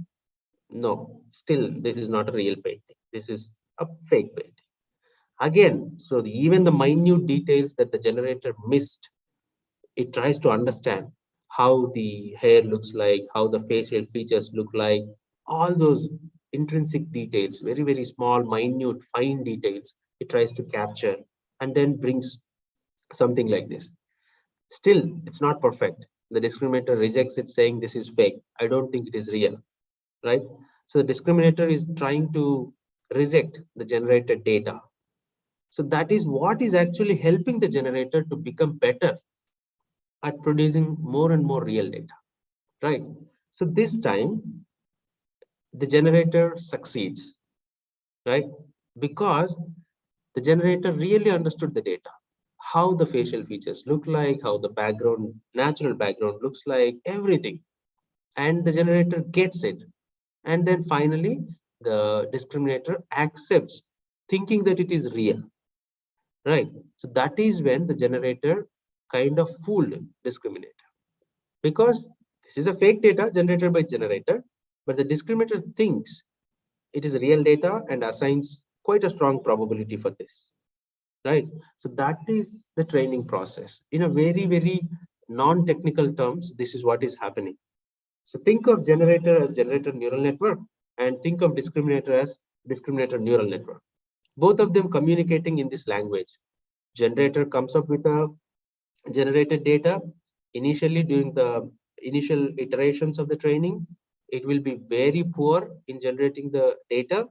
no, still, this is not a real painting. This is a fake painting. Again, so even the minute details that the generator missed, it tries to understand how the hair looks like, how the facial features look like, all those intrinsic details, very, very small, minute, fine details, it tries to capture and then brings something like this. Still, it's not perfect. The discriminator rejects it, saying this is fake. I don't think it is real, right? So the discriminator is trying to reject the generated data. So that is what is actually helping the generator to become better at producing more and more real data, right? So this time the generator succeeds, right? Because the generator really understood the data, how the facial features look like, how the background, natural background looks like, everything. And the generator gets it. And then finally, the discriminator accepts, thinking that it is real, right? So that is when the generator kind of fooled discriminator, because this is a fake data generated by generator, but the discriminator thinks it is real data and assigns quite a strong probability for this, right? So that is the training process. In a very, very non-technical terms, this is what is happening. So think of generator as generator neural network, and think of discriminator as discriminator neural network. Both of them communicating in this language. Generator comes up with a generated data. Initially, during the initial iterations of the training, it will be very poor in generating the data,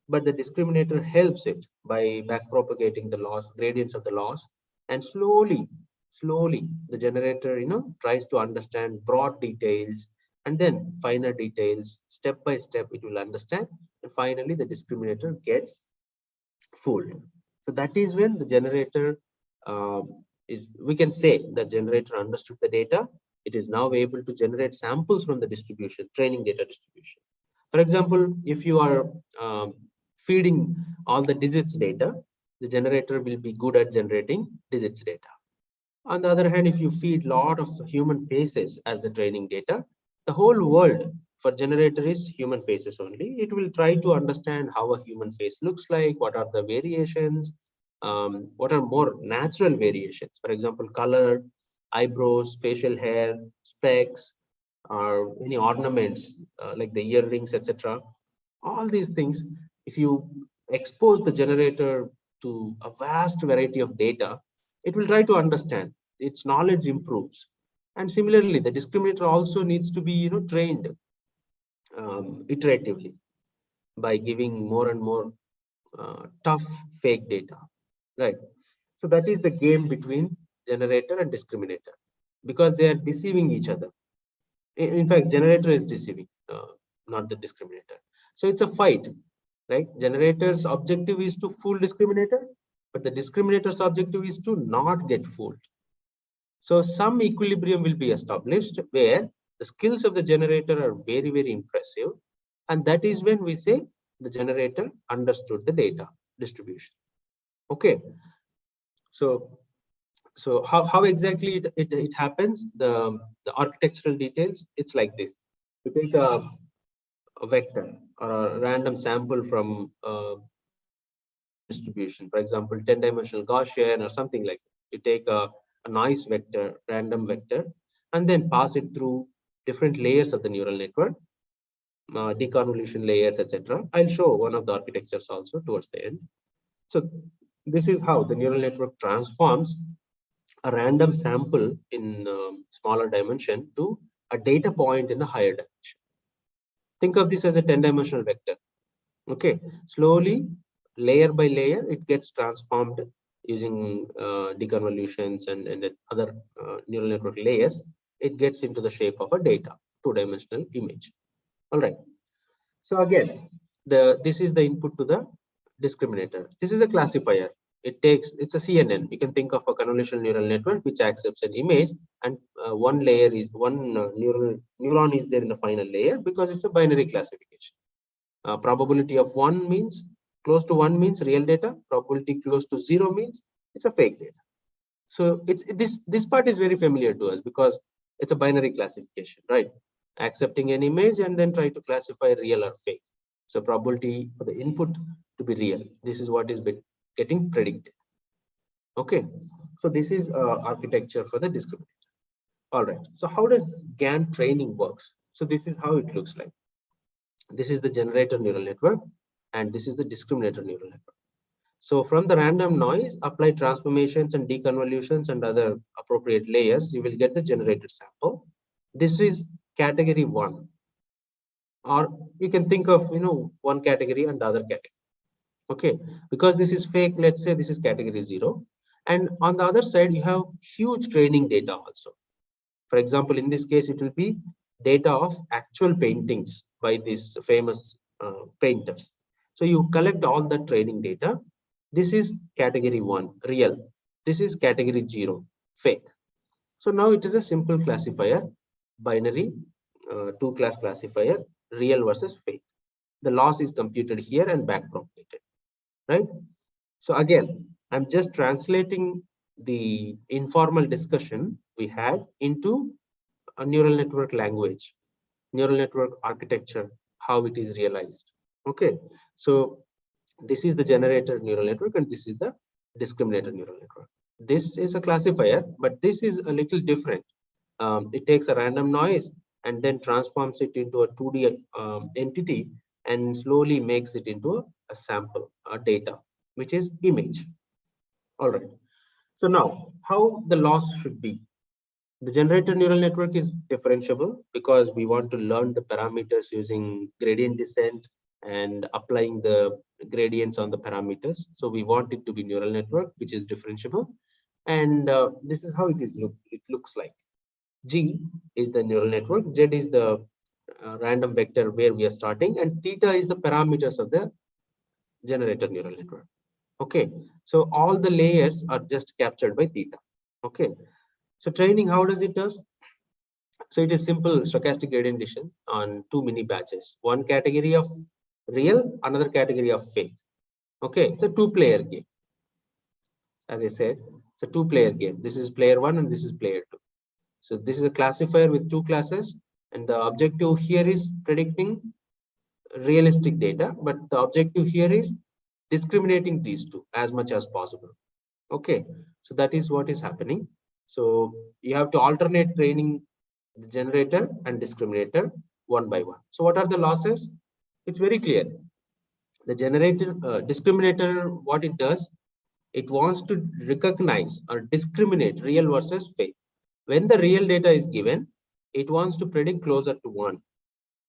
but the discriminator helps it by backpropagating the loss, gradients of the loss, and slowly, the generator, tries to understand broad details, and then finer details, step by step, it will understand, and finally, the discriminator gets fooled. So that is when the generator we can say the generator understood the data. It is now able to generate samples from the distribution, training data distribution. For example, if you are feeding all the digits data, the generator will be good at generating digits data. On the other hand, if you feed a lot of human faces as the training data, the whole world for generator is human faces only. It will try to understand how a human face looks like, what are the variations, what are more natural variations. For example, color, eyebrows, facial hair, specs, or any ornaments like the earrings, etc. All these things, if you expose the generator to a vast variety of data, it will try to understand. Its knowledge improves. And similarly, the discriminator also needs to be trained iteratively by giving more and more tough fake data, right? So that is the game between generator and discriminator, because they are deceiving each other. In fact, generator is deceiving, not the discriminator. So it's a fight, right? Generator's objective is to fool discriminator, but the discriminator's objective is to not get fooled. So some equilibrium will be established where the skills of the generator are very, very impressive. And that is when we say the generator understood the data distribution. Okay. So how exactly it happens? The architectural details, it's like this. You take a vector or a random sample from distribution, for example, 10-dimensional Gaussian or something like that. You take a noise vector, random vector, and then pass it through different layers of the neural network, deconvolution layers, etc. I'll show one of the architectures also towards the end. So this is how the neural network transforms a random sample in smaller dimension to a data point in a higher dimension. Think of this as a 10-dimensional vector. Okay, slowly, layer by layer, it gets transformed using deconvolutions and other neural network layers. It gets into the shape of a data, two-dimensional image. All right. So again, this is the input to the discriminator. This is a classifier. It's a CNN. You can think of a convolutional neural network which accepts an image, and one neuron is there in the final layer because it's a binary classification. Probability of 1 means close to 1 means real data. Probability close to 0 means it's a fake data. So this part is very familiar to us because it's a binary classification, right? Accepting an image and then try to classify real or fake. So probability for the input to be real. This is what is getting predicted. Okay. So this is architecture for the discriminator. All right. So how does GAN training works? So this is how it looks like. This is the generator neural network, and this is the discriminator neural network. So from the random noise, apply transformations and deconvolutions and other appropriate layers, you will get the generated sample. This is category 1. Or you can think of, one category and the other category. Okay, because this is fake, let's say this is category 0. And on the other side, you have huge training data also. For example, in this case, it will be data of actual paintings by these famous painters. So you collect all the training data. This is category 1, real. This is category 0, fake. So now it is a simple classifier, binary, two-class classifier, real versus fake. The loss is computed here and backpropagated, right? So again, I'm just translating the informal discussion we had into a neural network language, neural network architecture, how it is realized. Okay, so this is the generator neural network and this is the discriminator neural network. This is a classifier, but this is a little different. It takes a random noise and then transforms it into a 2D entity and slowly makes it into a sample, a data, which is image. All right. So now, how the loss should be. The generator neural network is differentiable because we want to learn the parameters using gradient descent and applying the gradients on the parameters. So we want it to be neural network, which is differentiable. And this is how it looks like. G is the neural network. Z is the random vector where we are starting, and theta is the parameters of the generator neural network. Okay, so all the layers are just captured by theta. Okay, so training, how does it does? So it is simple stochastic gradient descent on two mini batches, one category of real, another category of fake. Okay, it's a two-player game. As I said, it's a two-player game. This is player one and this is player two. So this is a classifier with two classes, and the objective here is predicting realistic data, but the objective here is discriminating these two as much as possible. Okay, so that is what is happening. So you have to alternate training the generator and discriminator one by one. So what are the losses? It's very clear. The generator discriminator, what it does, it wants to recognize or discriminate real versus fake. When the real data is given, it wants to predict closer to one.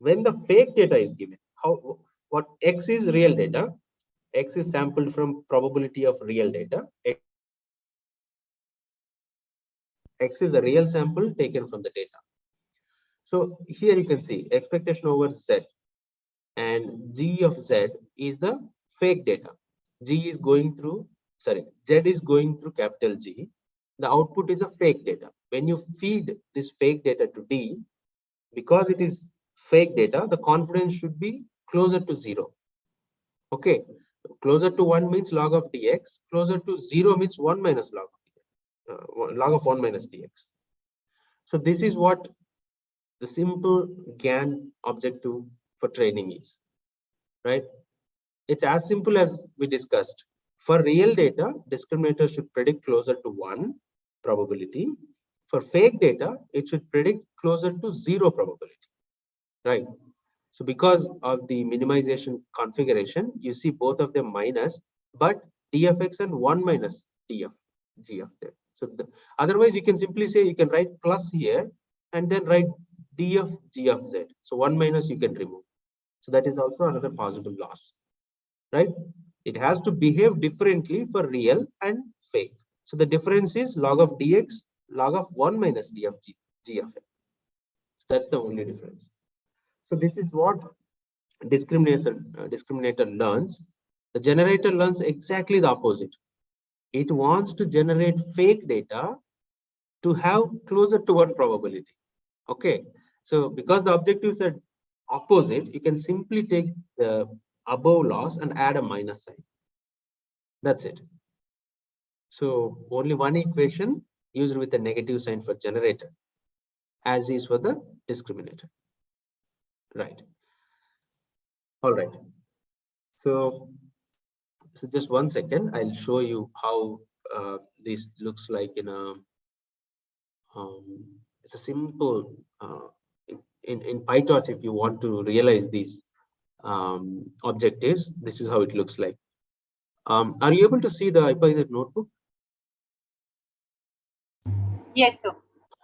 When the fake data is given, what X is real data, X is sampled from probability of real data. X is a real sample taken from the data. So here you can see expectation over Z, and G of Z is the fake data. G is going through, sorry, Z is going through capital G. The output is a fake data. When you feed this fake data to D, because it is fake data, the confidence should be closer to 0. Okay, closer to 1 means log of dx, closer to 0 means 1 minus log of log of 1 minus dx. So this is what the simple GAN objective for training is, right? It's as simple as we discussed. For real data, discriminator should predict closer to 1 probability. For fake data, it should predict closer to 0 probability, right? So because of the minimization configuration, you see both of them minus, but dfx and 1 minus df, g of z. So otherwise, you can simply say you can write plus here and then write df g of z. So 1 minus you can remove. So that is also another possible loss, right? It has to behave differently for real and fake. So the difference is log of dx, log of 1 minus d of g of x. So that's the only difference. So this is what discriminator learns. The generator learns exactly the opposite. It wants to generate fake data to have closer to 1 probability. Okay, so because the objectives are opposite, you can simply take the above loss and add a minus sign. That's it. So only one equation used with a negative sign for generator, as is for the discriminator. Right. All right. So just 1 second. I'll show you how this looks like in a. It's a simple in PyTorch. If you want to realize these objectives, this is how it looks like. Are you able to see the hypothesis notebook?
Yes, sir.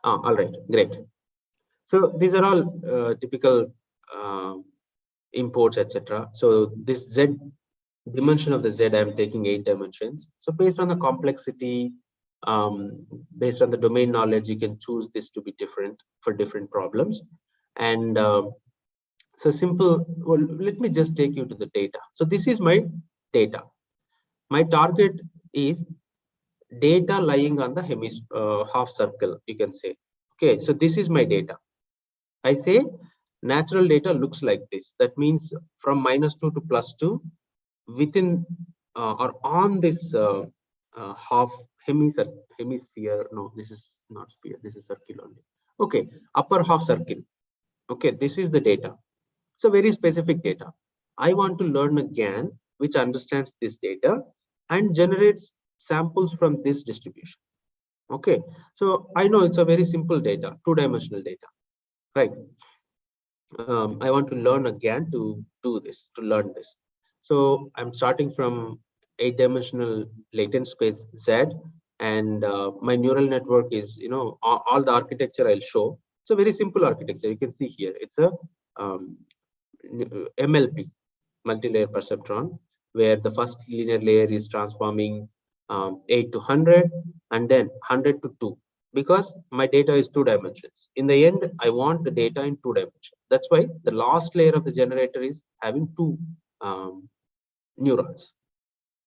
All right, great. So these are all typical imports, etc. So this Z dimension of the Z, I'm taking 8 dimensions. So based on the complexity, based on the domain knowledge, you can choose this to be different for different problems. And so simple, well, let me just take you to the data. So this is my data. My target is data lying on the half circle, you can say. Okay, so this is my data. I say natural data looks like this. That means from -2 to +2 within or on this half hemisphere. No, this is not sphere. This is circle only. Okay, upper half circle. Okay, this is the data. It's a very specific data. I want to learn a GAN which understands this data and generates samples from this distribution. Okay, so I know it's a very simple data, two-dimensional data, right? I want to learn a GAN to do this, to learn this. So I'm starting from 8-dimensional latent space Z, and my neural network is, all the architecture I'll show. It's a very simple architecture. You can see here, it's a MLP, multi-layer perceptron, where the first linear layer is transforming 8 to 100 and then 100 to 2, because my data is 2 dimensions. In the end, I want the data in 2 dimensions. That's why the last layer of the generator is having 2 neurons.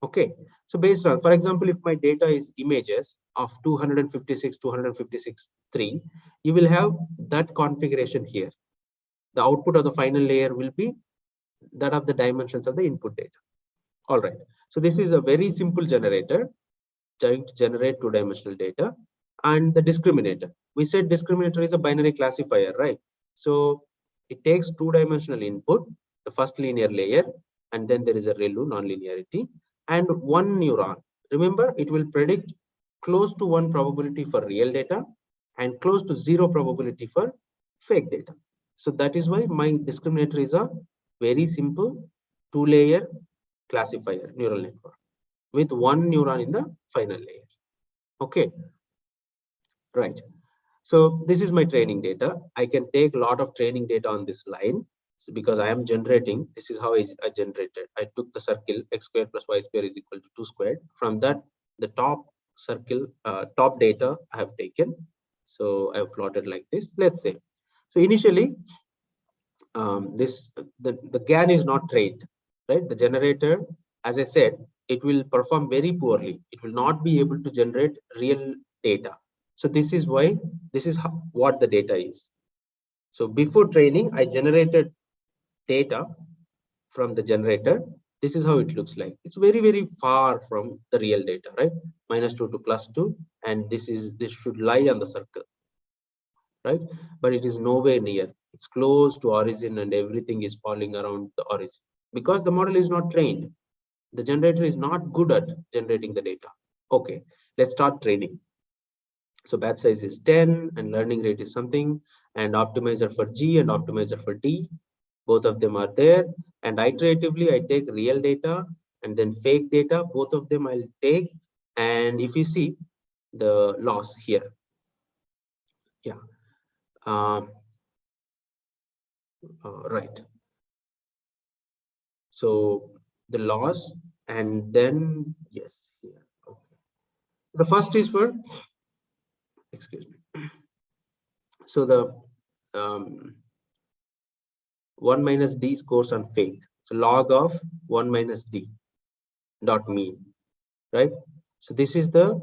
Okay, so based on, for example, if my data is images of 256, 256, 3, you will have that configuration here. The output of the final layer will be that of the dimensions of the input data. All right, so this is a very simple generator trying to generate two-dimensional data. And the discriminator, we said discriminator is a binary classifier, right? So it takes two-dimensional input, the first linear layer, and then there is a ReLU, non-linearity, and one neuron. Remember, it will predict close to 1 probability for real data and close to 0 probability for fake data. So that is why my discriminator is a very simple two-layer classifier neural network with one neuron in the final layer. Okay, right. So this is my training data. I can take a lot of training data on this line. So because I am generating, this is how I generated. I took the circle x squared plus y squared is equal to 2 squared. From that, the top circle, top data I have taken. So I have plotted like this. Let's say. So initially, the GAN is not trained, right? The generator, as I said, it will perform very poorly. It will not be able to generate real data. So this is why, this is what the data is. So before training, I generated data from the generator. This is how it looks like. It's very, very far from the real data, right? -2 to +2, and this should lie on the circle, right? But it is nowhere near. It's close to origin and everything is falling around the origin because the model is not trained. The generator is not good at generating the data. Okay, let's start training. So batch size is 10 and learning rate is something, and optimizer for G and optimizer for D. Both of them are there. And iteratively, I take real data and then fake data. Both of them I'll take. And if you see the loss here, yeah. Right. So the loss, and then yes, yeah, okay. The first is for, excuse me. So the 1 minus D scores on fake. So log of 1 minus D dot mean, right? So this is the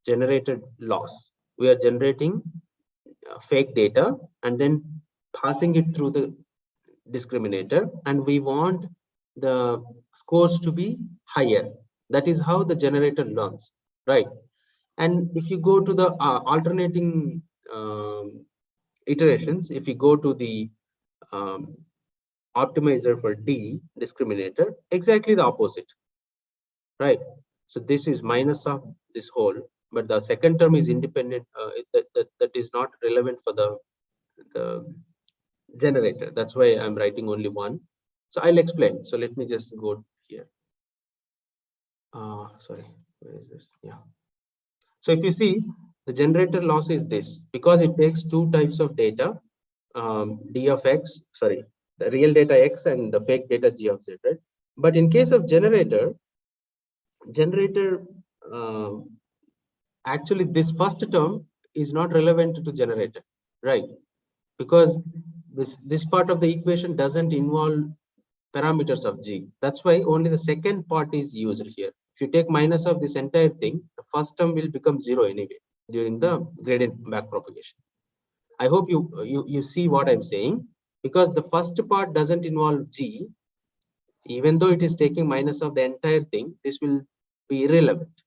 generated loss. We are generating fake data and then passing it through the discriminator, and we want the scores to be higher. That is how the generator learns, right? And if you go to the alternating iterations, if you go to the optimizer for D discriminator, exactly the opposite, right? So this is minus of this whole, but the second term is independent. That is not relevant for the generator. That's why I'm writing only one. So I'll explain. So let me just go here. Sorry, where is this? Yeah. So if you see, the generator loss is this because it takes two types of data, D of X, sorry, the real data X and the fake data G of Z, right? But in case of generator, actually this first term is not relevant to generator, right? Because this part of the equation doesn't involve parameters of G. That's why only the second part is used here. If you take minus of this entire thing, the first term will become 0 anyway during the gradient backpropagation. I hope you see what I'm saying, because the first part doesn't involve G. Even though it is taking minus of the entire thing, this will be irrelevant.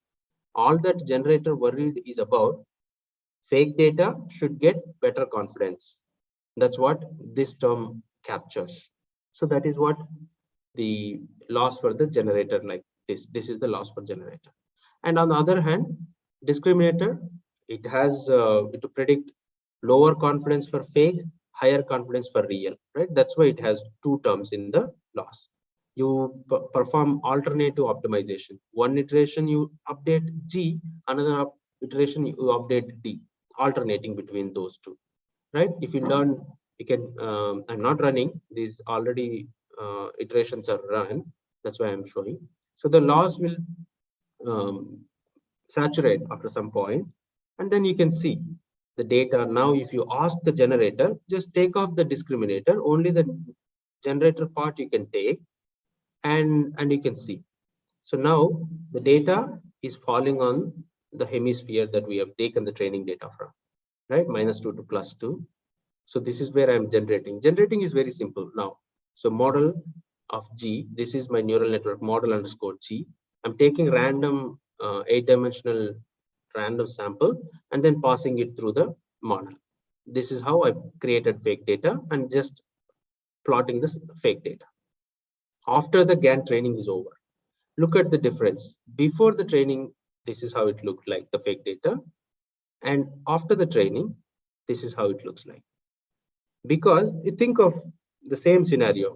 All that generator worried is about fake data should get better confidence. That's what this term captures. So that is what the loss for the generator like this. This is the loss for generator. And on the other hand, discriminator, it has to predict lower confidence for fake, higher confidence for real, right? That's why it has two terms in the loss. You perform alternative optimization. One iteration you update G, another iteration you update D, alternating between those two, right? If you learn, you can, I'm not running, these already iterations are run. That's why I'm showing. So the loss will saturate after some point, and then you can see the data. Now, if you ask the generator, just take off the discriminator, only the generator part you can take, and you can see. So now the data is falling on the hemisphere that we have taken the training data from, right? -2 to +2. So this is where I'm generating. Generating is very simple now. So model of G, this is my neural network model underscore G. I'm taking random 8-dimensional random sample and then passing it through the model. This is how I created fake data and just plotting this fake data. After the GAN training is over, look at the difference. Before the training, this is how it looked like, the fake data. And after the training, this is how it looks like. Because you think of the same scenario.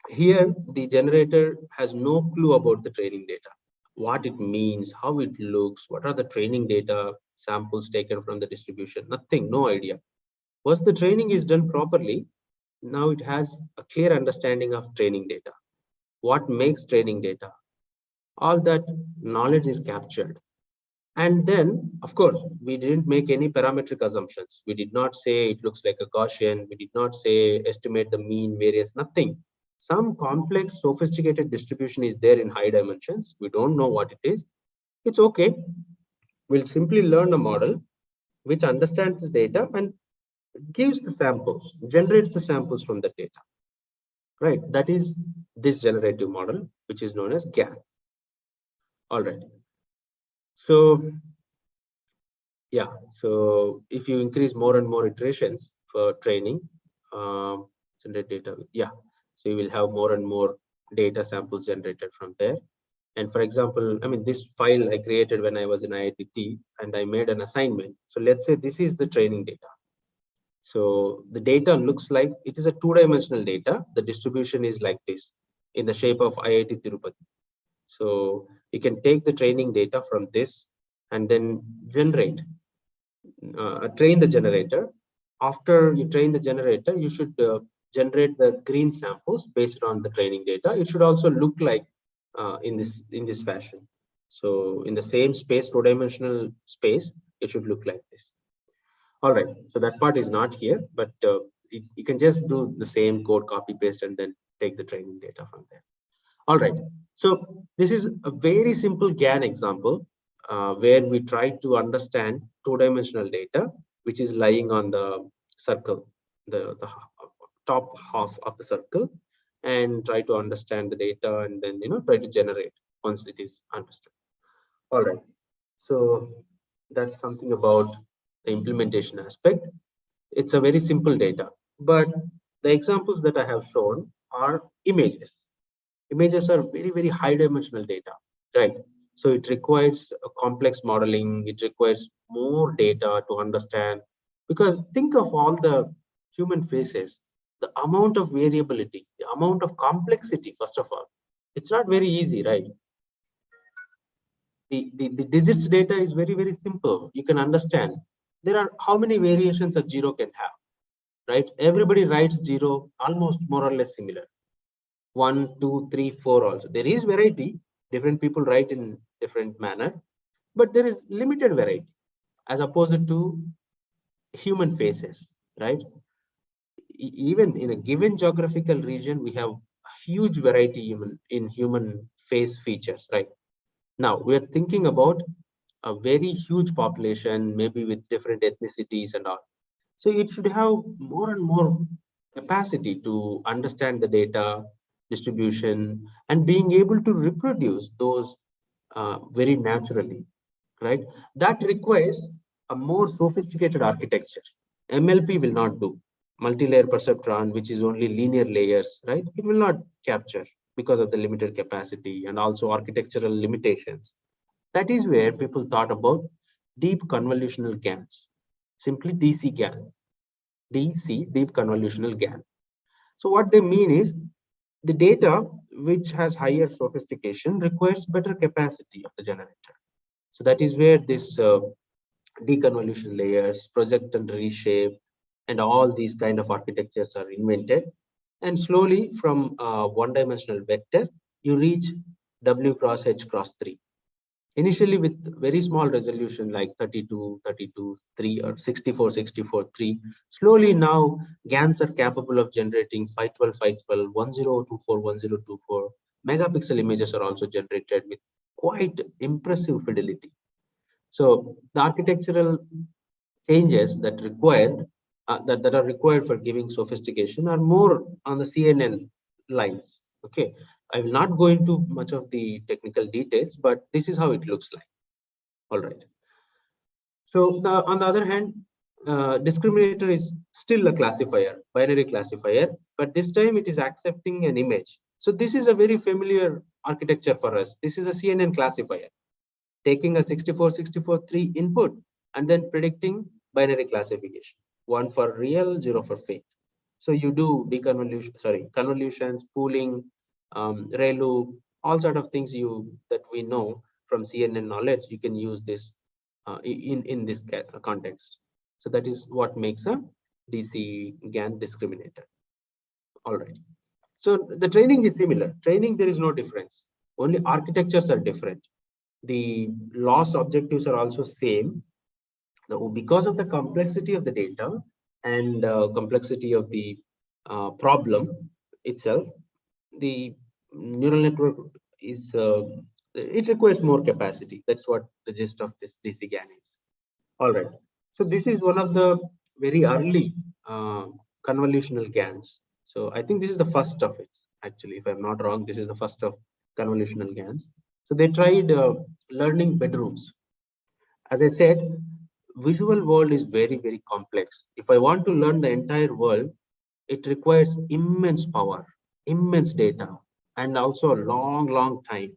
Here, the generator has no clue about the training data, what it means, how it looks, what are the training data samples taken from the distribution, nothing, no idea. Once the training is done properly, now it has a clear understanding of training data. What makes training data? All that knowledge is captured. And then, of course, we didn't make any parametric assumptions. We did not say it looks like a Gaussian. We did not say estimate the mean, variance, nothing. Some complex, sophisticated distribution is there in high dimensions. We don't know what it is. It's okay. We'll simply learn a model which understands the data and gives the samples, generates the samples from the data. Right? That is this generative model, which is known as GAN. All right. So yeah, so if you increase more and more iterations for training, generate data, yeah, so you will have more and more data samples generated from there. And for example, I mean, this file I created when I was in IIT and I made an assignment. So let's say this is the training data. So the data looks like it is a 2-dimensional data. The distribution is like this in the shape of IIT Tirupati. So you can take the training data from this and then generate, train the generator. After you train the generator, you should generate the green samples based on the training data. It should also look like in this fashion. So in the same space, 2-dimensional space, it should look like this. All right, so that part is not here, but you can just do the same code, copy paste, and then take the training data from there. All right, so this is a very simple GAN example where we try to understand 2-dimensional data, which is lying on the circle, the top half of the circle, and try to understand the data and then try to generate once it is understood. All right, so that's something about the implementation aspect. It's a very simple data, but the examples that I have shown are images. Images are very, very high dimensional data, right? So it requires a complex modeling. It requires more data to understand, because think of all the human faces, the amount of variability, the amount of complexity. First of all, it's not very easy, right? The digits data is very, very simple. You can understand there are how many variations a zero can have, right? Everybody writes zero almost more or less similar. 1, 2, 3, 4 also. There is variety. Different people write in different manner, but there is limited variety as opposed to human faces, right? Even in a given geographical region, we have huge variety in human face features, right? Now we are thinking about a very huge population, maybe with different ethnicities and all. So it should have more and more capacity to understand the data distribution and being able to reproduce those very naturally, right? That requires a more sophisticated architecture. MLP will not do. Multi-layer perceptron, which is only linear layers, right? It will not capture because of the limited capacity and also architectural limitations. That is where people thought about deep convolutional GANs, simply DC GAN, DC, deep convolutional GAN. So what they mean is the data which has higher sophistication requires better capacity of the generator. So that is where this deconvolution layers, project and reshape, and all these kind of architectures are invented. And slowly from one-dimensional vector, you reach W cross H cross 3. Initially with very small resolution like 32, 32, 3 or 64, 64, 3. Slowly now GANs are capable of generating 512, 512, 1024, 1024, megapixel images are also generated with quite impressive fidelity. So the architectural changes that are required for giving sophistication are more on the CNN lines. Okay, I will not go into much of the technical details, but this is how it looks like. All right. So on the other hand, discriminator is still a classifier, binary classifier, but this time it is accepting an image. So this is a very familiar architecture for us. This is a CNN classifier, taking a 64-64-3 input and then predicting binary classification, 1 for real, 0 for fake. So you do convolutions, pooling, ReLU, all sort of things that we know from CNN knowledge. You can use this in this context. So that is what makes a DC GAN discriminator. All right. So the training is similar. Training, there is no difference. Only architectures are different. The loss objectives are also same. Now, because of the complexity of the data and complexity of the problem itself, the neural network is it requires more capacity. That's what the gist of this DC GAN is. All right. So this is one of the very early convolutional GANs. So I think this is the first of it. Actually, if I'm not wrong, this is the first of convolutional GANs. So they tried learning bedrooms. As I said, visual world is very, very complex. If I want to learn the entire world, it requires immense power, immense data, and also a long, long time.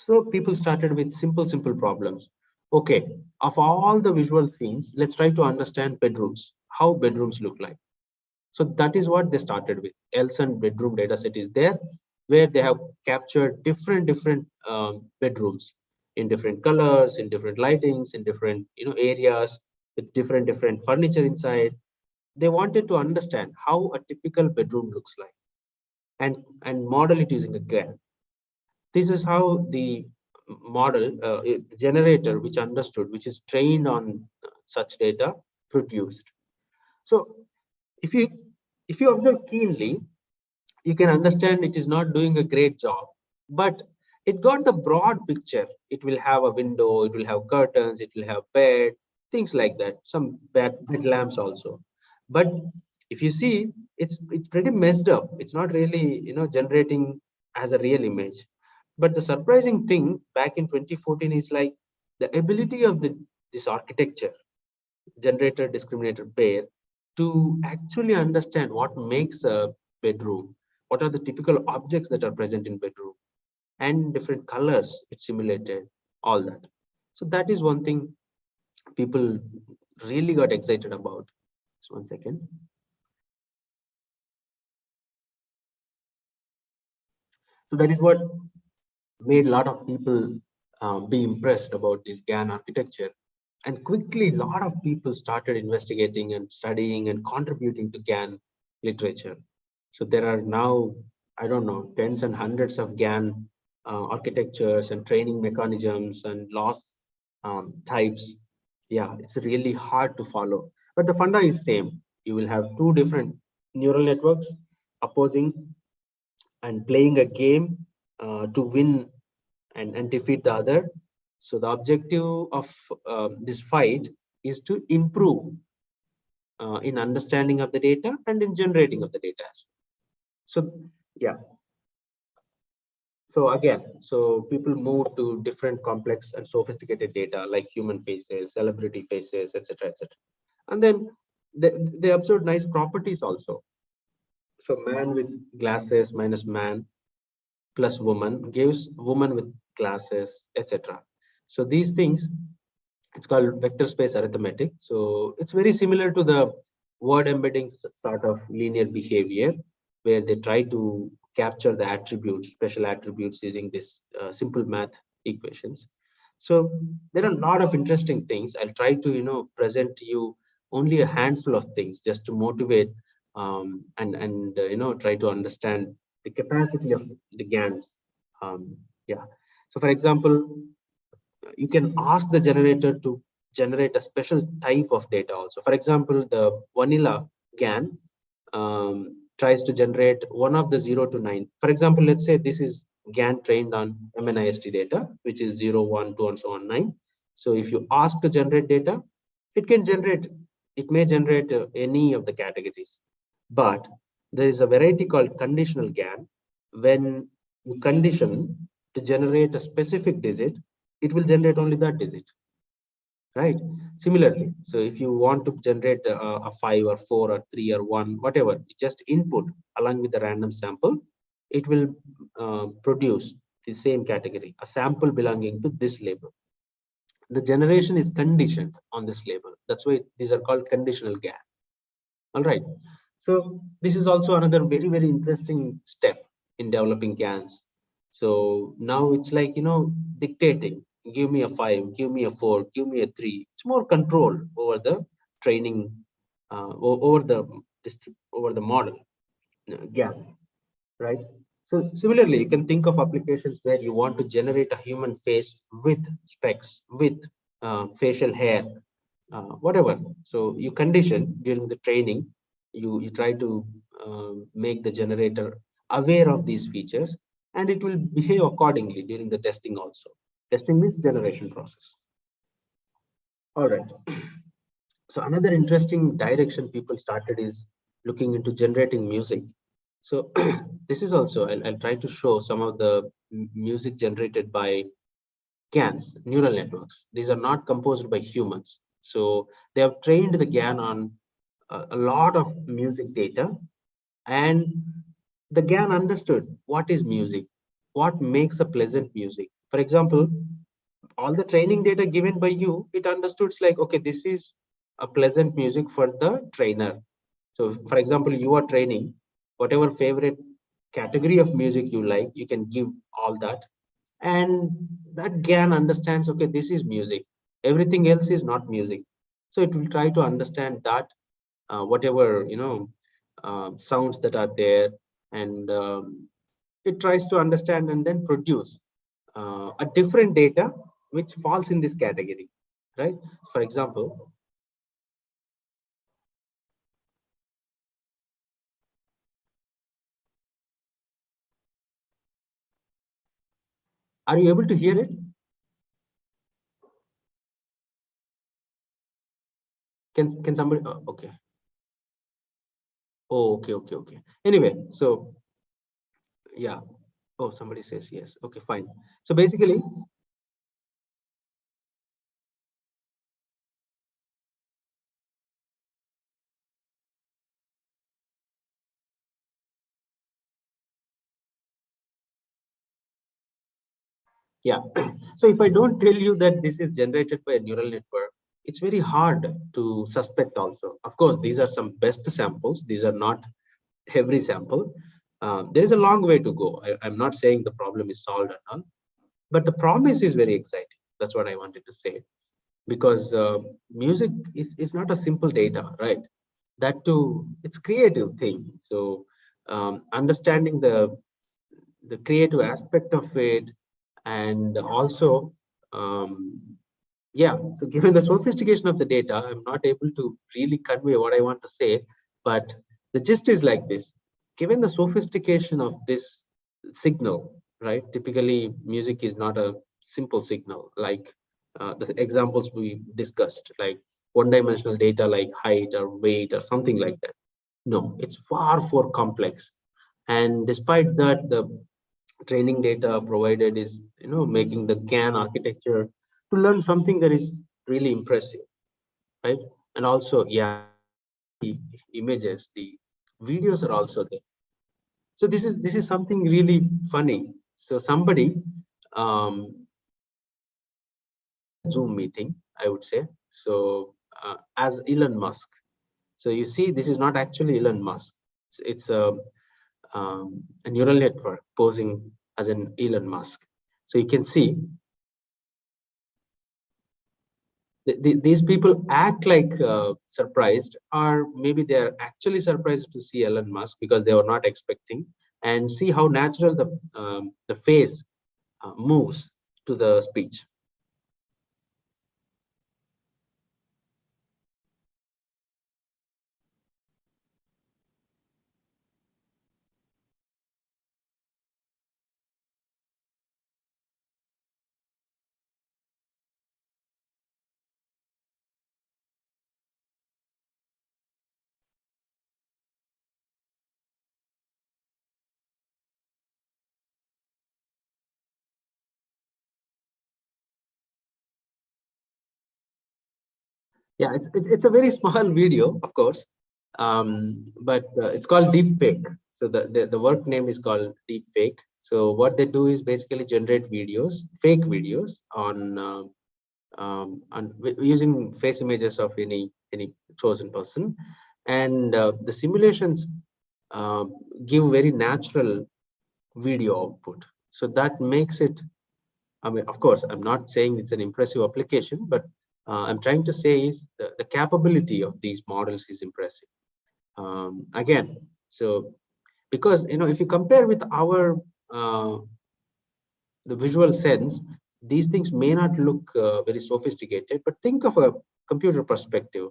So people started with simple problems. Okay, of all the visual scenes, let's try to understand bedrooms, how bedrooms look like. So that is what they started with. Elson bedroom dataset is there, where they have captured different bedrooms in different colors, in different lightings, in different areas with different furniture inside. They wanted to understand how a typical bedroom looks like, and model it using a GAN. This is how the model generator, which understood, which is trained on such data, produced. So if you observe keenly, you can understand it is not doing a great job, but it got the broad picture. It will have a window, it will have curtains, it will have bed, things like that, some bed lamps also. But if you see, it's pretty messed up. It's not really generating as a real image. But the surprising thing back in 2014 is like the ability of this architecture, generator discriminator pair, to actually understand what makes a bedroom, what are the typical objects that are present in bedroom, and different colors it simulated, all that. So that is one thing people really got excited about. Just one second. So that is what made a lot of people be impressed about this GAN architecture. And quickly, a lot of people started investigating and studying and contributing to GAN literature. So there are now, I don't know, tens and hundreds of GAN architectures and training mechanisms and loss types. Yeah, it's really hard to follow. But the funda is same. You will have two different neural networks opposing and playing a game to win and defeat the other. So the objective of this fight is to improve in understanding of the data and in generating of the data. So yeah. So again, so people move to different complex and sophisticated data like human faces, celebrity faces, etc., etc. And then they observed nice properties also. So man with glasses minus man plus woman gives woman with glasses, etc. So these things, it's called vector space arithmetic. So it's very similar to the word embedding sort of linear behavior, where they try to capture the attributes, special attributes, using this simple math equations. So there are a lot of interesting things. I'll try to present to you only a handful of things just to motivate and try to understand the capacity of the GANs. Yeah. So for example, you can ask the generator to generate a special type of data also. For example, the vanilla GAN tries to generate one of the 0 to 9. For example, let's say this is GAN trained on MNIST data, which is 0, 1, 2, and so on 9. So if you ask to generate data, it can generate, it may generate any of the categories. But there is a variety called conditional GAN. When you condition to generate a specific digit, it will generate only that digit, right? Similarly, so if you want to generate a 5 or 4 or 3 or 1, whatever, just input along with the random sample, it will produce the same category, a sample belonging to this label. The generation is conditioned on this label. That's why these are called conditional GAN. All right. So this is also another very, very interesting step in developing GANs. So now it's like, dictating, give me a 5, give me a 4, give me a 3. It's more control over the training, over the model GAN, right? So similarly, you can think of applications where you want to generate a human face with specs, with facial hair, whatever. So you condition during the training, you try to make the generator aware of these features, and it will behave accordingly during the testing also. Testing means generation process. All right. So another interesting direction people started is looking into generating music. So this is also, I'll try to show some of the music generated by GANs, neural networks. These are not composed by humans. So they have trained the GAN on a lot of music data, and the GAN understood what is music, what makes a pleasant music. For example, all the training data given by you, it understood like, okay, this is a pleasant music for the trainer. So for example, you are training whatever favorite category of music you like, you can give all that, and that GAN understands, okay, this is music, everything else is not music. So it will try to understand that whatever sounds that are there, and it tries to understand and then produce a different data which falls in this category, right? For example, are you able to hear it? Can somebody, okay. Oh, okay. Anyway, so yeah. Oh, somebody says yes. Okay, fine. So basically, yeah. So if I don't tell you that this is generated by a neural network, it's very hard to suspect also. Of course, these are some best samples. These are not every sample. There is a long way to go. I'm not saying the problem is solved at all, but the promise is very exciting. That's what I wanted to say. Because music is not a simple data, right? That too, it's creative thing. So understanding the creative aspect of it, and also yeah, so given the sophistication of the data, I'm not able to really convey what I want to say, but the gist is like this. Given the sophistication of this signal, right? Typically, music is not a simple signal like the examples we discussed, like one-dimensional data like height or weight or something like that. No, it's far more complex. And despite that, the training data provided is making the GAN architecture to learn something that is really impressive, right? And also, yeah, the images, the videos are also there. So this is something really funny. So somebody um, Zoom meeting, I would say. So as Elon Musk. So you see, this is not actually Elon Musk. It's a neural network posing as an Elon Musk. So you can see these people act like surprised, or maybe they're actually surprised to see Elon Musk because they were not expecting, and see how natural the face moves to the speech. Yeah, it's a very small video, of course, but it's called deep fake. So the work name is called deep fake. So what they do is basically generate videos, fake videos using face images of any chosen person, and the simulations uh, give very natural video output. So that makes it, I mean, of course, I'm not saying it's an impressive application, but I'm trying to say is the capability of these models is impressive. Again, so because if you compare with our the visual sense, these things may not look very sophisticated, but think of a computer perspective.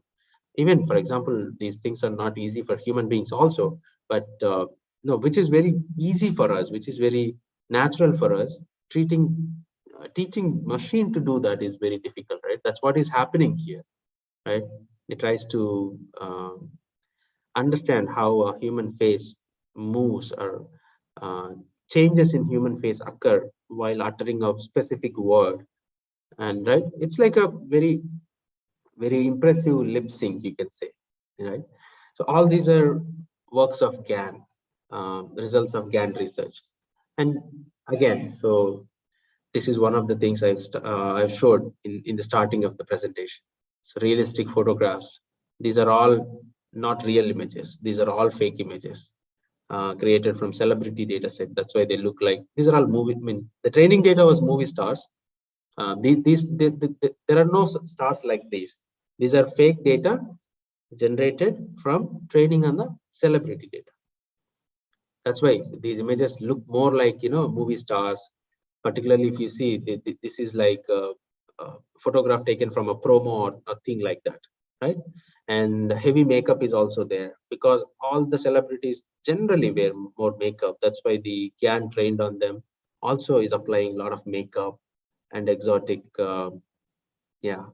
Even, for example, these things are not easy for human beings also, but no, which is very easy for us, which is very natural for us. Teaching machine to do that is very difficult, right? That's what is happening here, right? It tries to understand how a human face moves, or uh, changes in human face occur while uttering a specific word. And right, it's like a very impressive lip sync, you can say, right? So all these are works of GAN, results of GAN research. And again, so this is one of the things I've showed in the starting of the presentation. So realistic photographs, these are all not real images. These are all fake images created from celebrity data set. That's why they look like, these are all movie, I mean, the training data was movie stars. There are no stars like these. These are fake data generated from training on the celebrity data. That's why these images look more like movie stars. Particularly if you see this is like a photograph taken from a promo or a thing like that, right? And heavy makeup is also there because all the celebrities generally wear more makeup. That's why the GAN trained on them also is applying a lot of makeup and exotic yeah,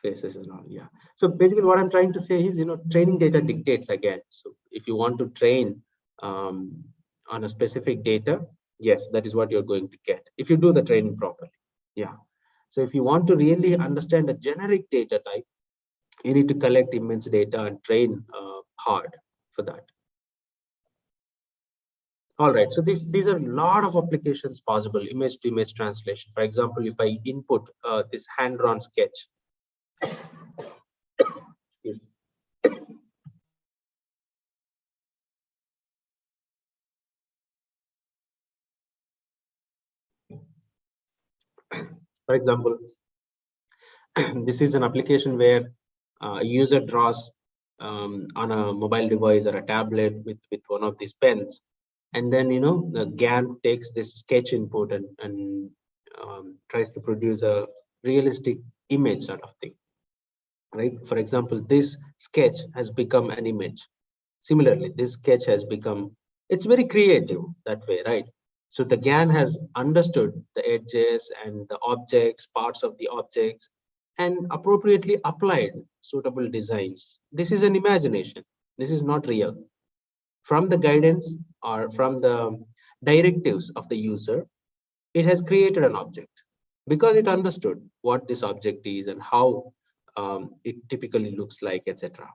faces and all. Yeah, so basically what I'm trying to say is training data dictates again. So if you want to train on a specific data, yes, that is what you're going to get if you do the training properly. Yeah, so if you want to really understand a generic data type, you need to collect immense data and train hard for that. All right, so these are a lot of applications possible. Image to image translation, for example, if I input this hand drawn sketch. For example, this is an application where a user draws on a mobile device or a tablet with one of these pens, and then the GAN takes this sketch input and tries to produce a realistic image sort of thing, right? For example, this sketch has become an image. Similarly, this sketch has become, it's very creative that way, right? So the GAN has understood the edges and the objects, parts of the objects, and appropriately applied suitable designs. This is an imagination. This is not real. From the guidance or from the directives of the user, it has created an object because it understood what this object is and how it typically looks like, etc.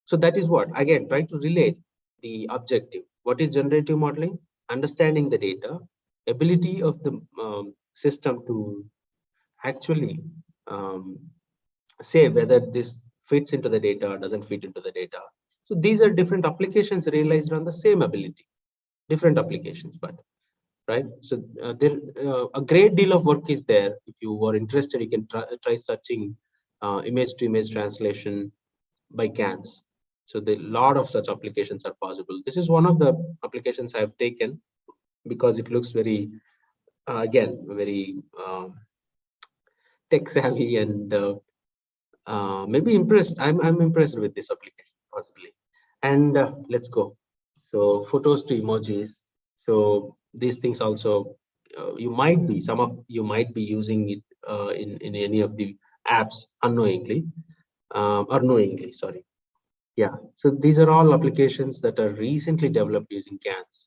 So that is what, again, try to relate the objective. What is generative modeling? Understanding the data, ability of the system to actually um, say whether this fits into the data or doesn't fit into the data. So these are different applications realized on the same ability, different applications, but right. So there a great deal of work is there. If you are interested, you can try searching image to image translation by GANs. So the lot of such applications are possible. This is one of the applications I have taken because it looks very, again, very tech savvy and maybe impressed. I'm impressed with this application possibly. And let's go. So photos to emojis. So these things also, you might be, some of you might be using it in any of the apps unknowingly or knowingly, sorry. Yeah, so these are all applications that are recently developed using GANs.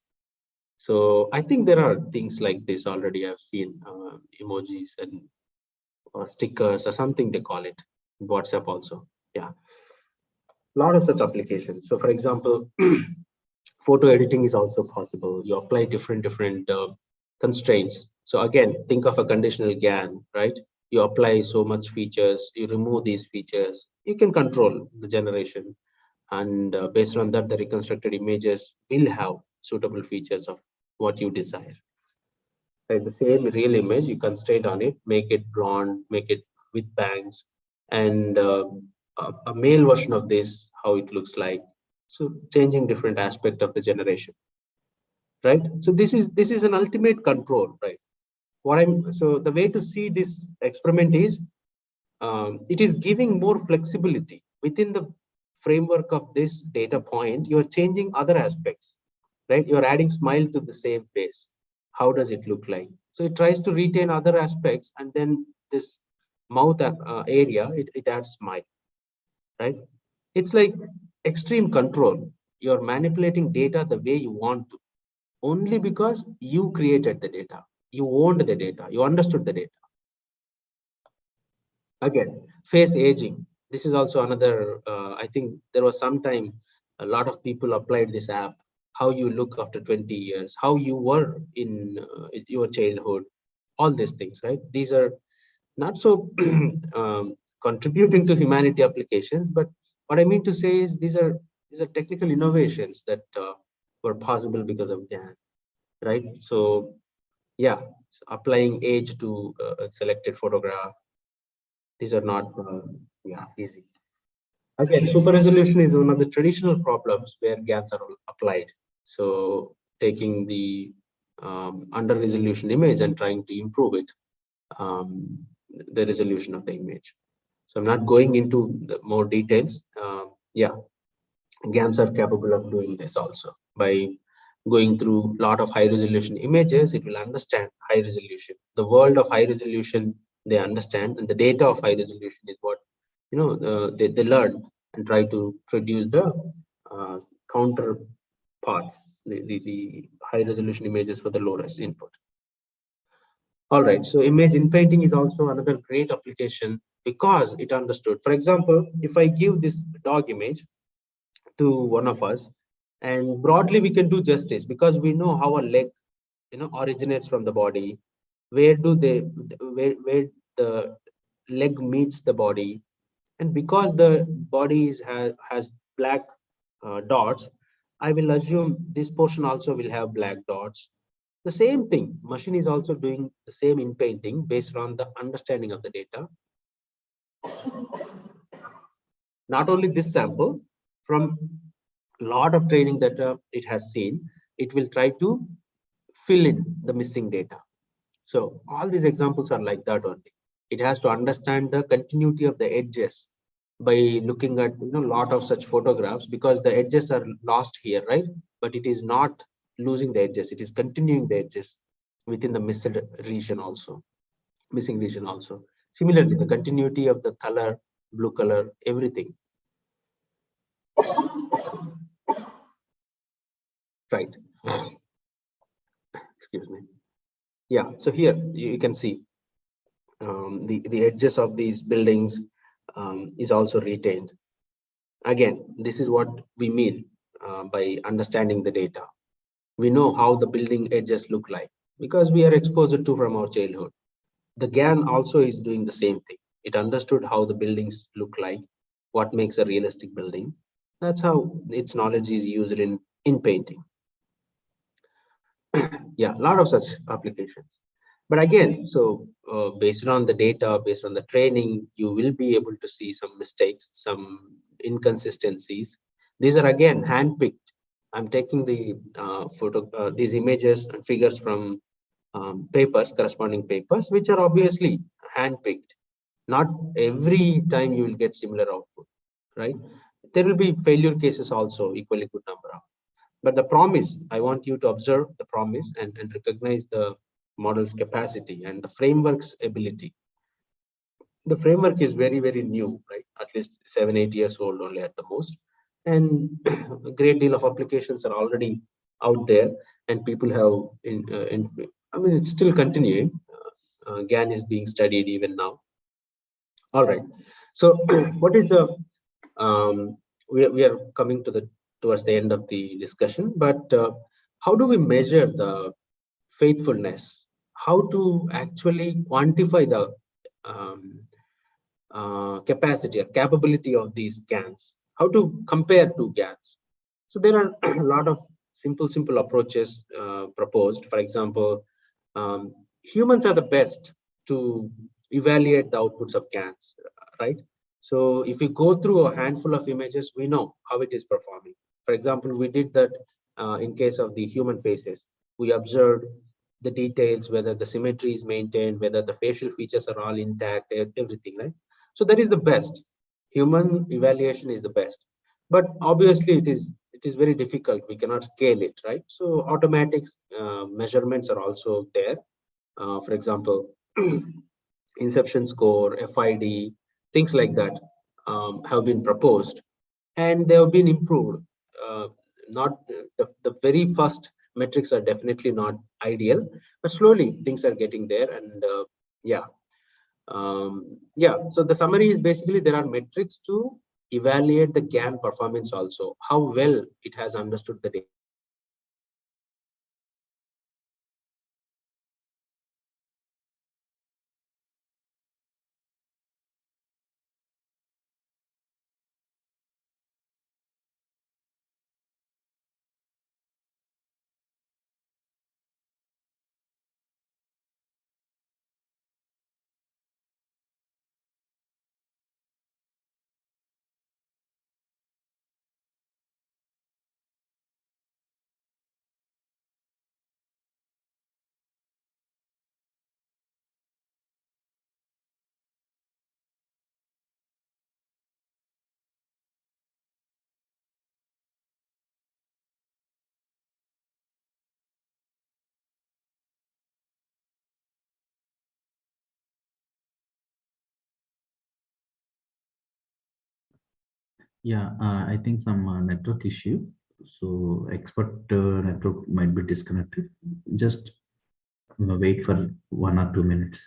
So I think there are things like this already. I've seen emojis and or stickers or something they call it. WhatsApp also. Yeah, a lot of such applications. So for example, photo editing is also possible. You apply different constraints. So again, think of a conditional GAN, right? You apply so much features, you remove these features, you can control the generation, and based on that, the reconstructed images will have suitable features of what you desire. Right, the same real image, you constrain on it, make it blonde, make it with bangs, and a male version of this, how it looks like. So changing different aspect of the generation, right? So this is an ultimate control, right? So the way to see this experiment is, it is giving more flexibility within the framework of this data point. You're changing other aspects, right? You're adding smile to the same face. How does it look like? So it tries to retain other aspects, and then this mouth area, it adds smile, right? It's like extreme control. You're manipulating data the way you want to, only because you created the data, you owned the data, you understood the data. Again, face aging, this is also another, I think there was some time a lot of people applied this app, how you look after 20 years, how you were in your childhood, all these things, right? These are not so contributing to humanity applications, but what I mean to say is these are technical innovations that were possible because of GAN, right? So yeah, applying age to a selected photograph, these are not yeah, easy. Again, super resolution is one of the traditional problems where GANs are applied. So taking the under resolution image and trying to improve it, the resolution of the image. So I'm not going into the more details. Yeah, GANs are capable of doing this also. By going through a lot of high resolution images, it will understand high resolution. The world of high resolution they understand, and the data of high resolution is what they learn and try to produce the uh, counterpart, the high resolution images for the low res input. All right, so image inpainting is also another great application because it understood. For example, if I give this dog image to one of us, and broadly we can do justice because we know how a leg originates from the body, where the leg meets the body, and because the body has black dots, I will assume this portion also will have black dots. The same thing, machine is also doing the same in painting based on the understanding of the data. Not only this sample, from a lot of training that it has seen, it will try to fill in the missing data. So all these examples are like that only. It has to understand the continuity of the edges by looking at lot of such photographs, because the edges are lost here, right? But it is not losing the edges, it is continuing the edges within the missing region also. Similarly, the continuity of the color, blue color, everything. Right. Excuse me. Yeah, so here you can see the edges of these buildings is also retained. Again, this is what we mean by understanding the data. We know how the building edges look like because we are exposed to from our childhood. The GAN also is doing the same thing. It understood how the buildings look like, what makes a realistic building. That's how its knowledge is used in painting. Yeah, a lot of such applications. But again, so based on the data, based on the training, you will be able to see some mistakes, some inconsistencies. These are again handpicked. I'm taking the these images and figures from papers, corresponding papers, which are obviously handpicked. Not every time you will get similar output, right? There will be failure cases also, equally good number of. But the promise, I want you to observe the promise and recognize the model's capacity and the framework's ability. The framework is very, very new, right? At least 7, 8 years old only at the most. And a great deal of applications are already out there, and people have, I mean, it's still continuing. GAN is being studied even now. All right. So what is the we are coming to the towards the end of the discussion, but how do we measure the faithfulness? How to actually quantify the um, capacity or capability of these GANs? How to compare two GANs? So there are a lot of simple approaches proposed. For example, humans are the best to evaluate the outputs of GANs, right? So if we go through a handful of images, we know how it is performing. For example, we did that in case of the human faces. We observed the details, whether the symmetry is maintained, whether the facial features are all intact, everything, right? So that is the best. Human evaluation is the best. But obviously it is very difficult. We cannot scale it, right? So automatic measurements are also there. For example, inception score, FID, things like that have been proposed, and they have been improved. Not the very first metrics are definitely not ideal, but slowly things are getting there. And yeah, yeah. So the summary is basically there are metrics to evaluate the GAN performance also, how well it has understood the data.
Yeah, I think some network issue. So expert network might be disconnected. Just wait for 1 or 2 minutes.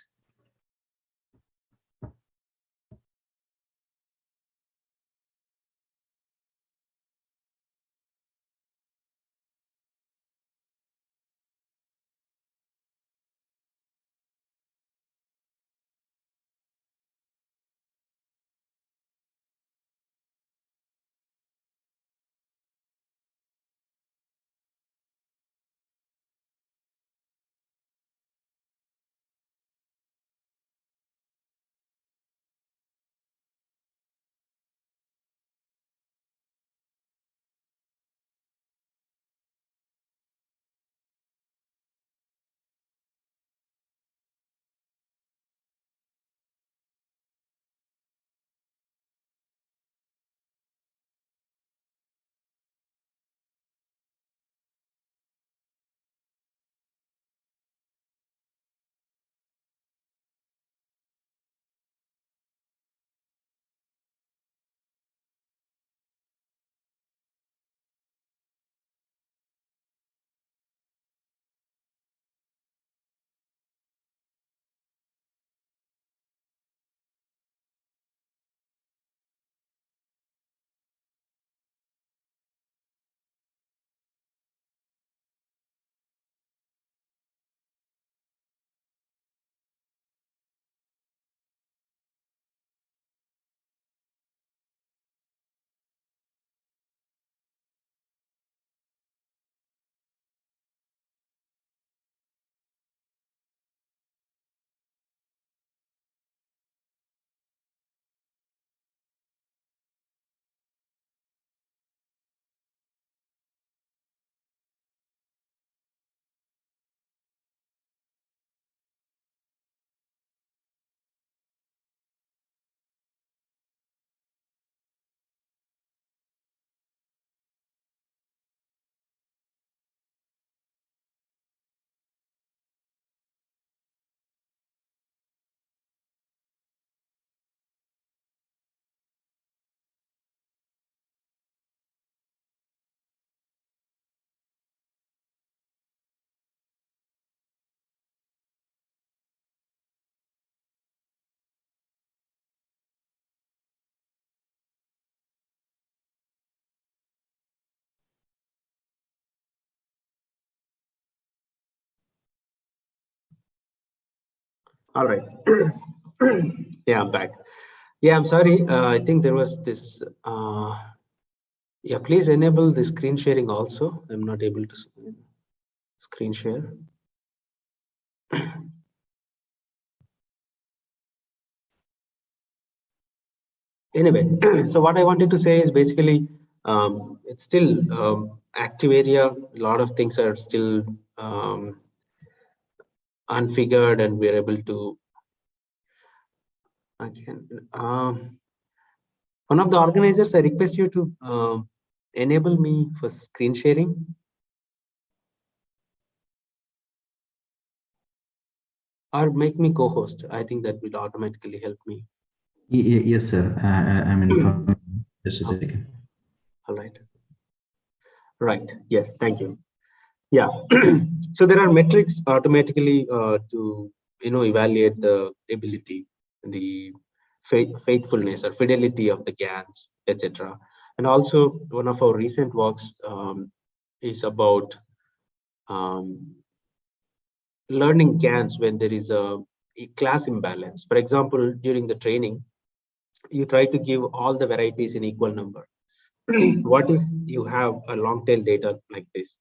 All right. Yeah, I'm back. Yeah, I'm sorry. I think there was this. Yeah, please enable the screen sharing also. I'm not able to screen share. Anyway, so what I wanted to say is basically it's still active area. A lot of things are still unfigured, and we're able to again. One of the organizers, I request you to enable me for screen sharing, or make me co-host. I think that will automatically help me.
Yes, sir. I'm informing. Just a second.
All right. Right. Yes. Thank you. Yeah. So there are metrics automatically to evaluate the ability, the faithfulness or fidelity of the GANs, etc. And also one of our recent works is about learning GANs when there is a class imbalance. For example, during the training, you try to give all the varieties in equal number. What if you have a long tail data like this?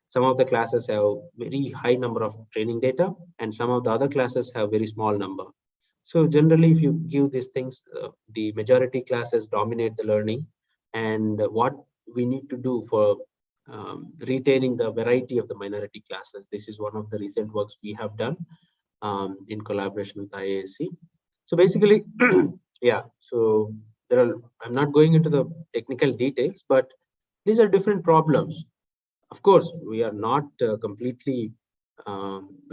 Some of the classes have very high number of training data, and some of the other classes have very small number. So generally, if you give these things, the majority classes dominate the learning. And what we need to do for retaining the variety of the minority classes, this is one of the recent works we have done in collaboration with IASC. So basically, yeah, so I'm not going into the technical details, but these are different problems. Of course, we are not we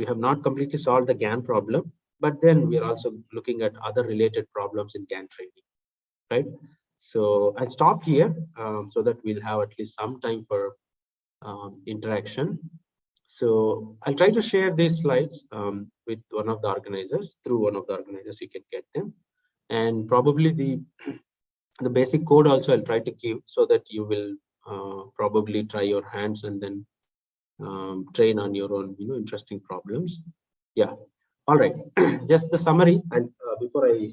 have not completely solved the GAN problem, but then we are also looking at other related problems in GAN training, right? So I'll stop here so that we'll have at least some time for interaction. So I'll try to share these slides with one of the organizers. Through one of the organizers, you can get them. And probably the basic code also I'll try to give, so that you will probably try your hands and then train on your own interesting problems. Yeah. All right. Just the summary. And before I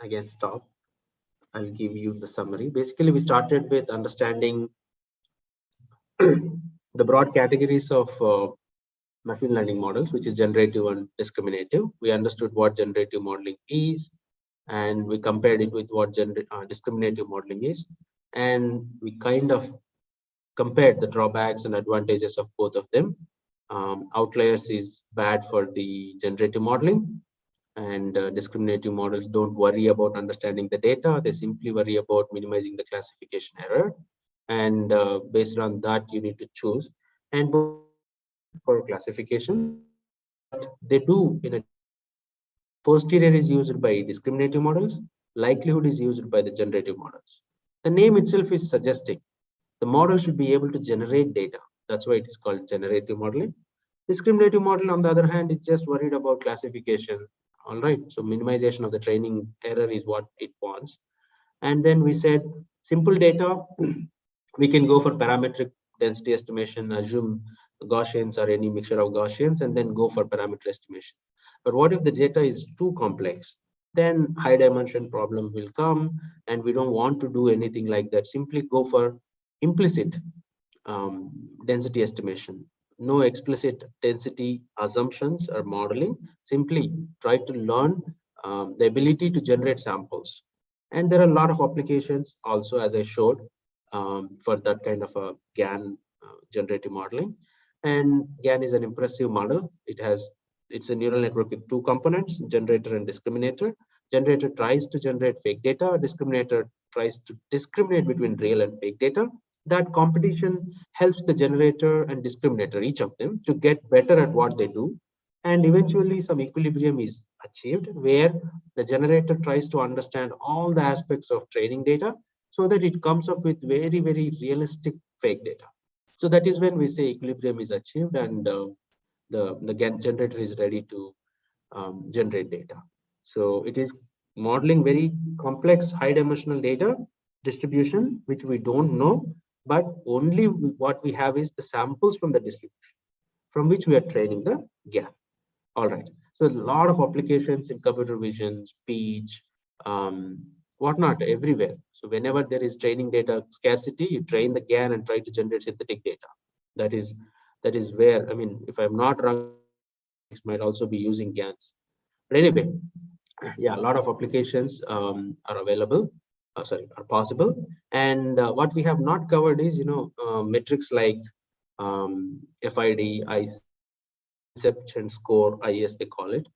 again stop, I'll give you the summary. Basically, we started with understanding the broad categories of machine learning models, which is generative and discriminative. We understood what generative modeling is, and we compared it with what discriminative modeling is, and we kind of compared the drawbacks and advantages of both of them. Outliers is bad for the generative modeling, and discriminative models don't worry about understanding the data. They simply worry about minimizing the classification error, and based on that you need to choose. And for classification, but they do in a posterior is used by discriminative models, likelihood is used by the generative models. The name itself is suggesting the model should be able to generate data. That's why it is called generative modeling. Discriminative model, on the other hand, is just worried about classification. All right, so minimization of the training error is what it wants. And then we said simple data, we can go for parametric density estimation, assume Gaussians or any mixture of Gaussians, and then go for parameter estimation. But what if the data is too complex? Then high dimension problem will come, and we don't want to do anything like that. Simply go for implicit density estimation. No explicit density assumptions or modeling. Simply try to learn the ability to generate samples. And there are a lot of applications also, as I showed, for that kind of a GAN generative modeling. And GAN is an impressive model. It's a neural network with two components, generator and discriminator. Generator tries to generate fake data. Discriminator tries to discriminate between real and fake data. That competition helps the generator and discriminator, each of them, to get better at what they do. And eventually some equilibrium is achieved where the generator tries to understand all the aspects of training data so that it comes up with very, very realistic fake data. So that is when we say equilibrium is achieved, and the GAN generator is ready to generate data. So it is modeling very complex high dimensional data distribution, which we don't know, but only what we have is the samples from the distribution from which we are training the GAN. All right. So a lot of applications in computer vision, speech, whatnot, everywhere. So whenever there is training data scarcity, you train the GAN and try to generate synthetic data. That is where, I mean, if I'm not wrong, might also be using GANs. But anyway, yeah, a lot of applications are available. Are possible. And what we have not covered is, metrics like FID, interception score, IS they call it.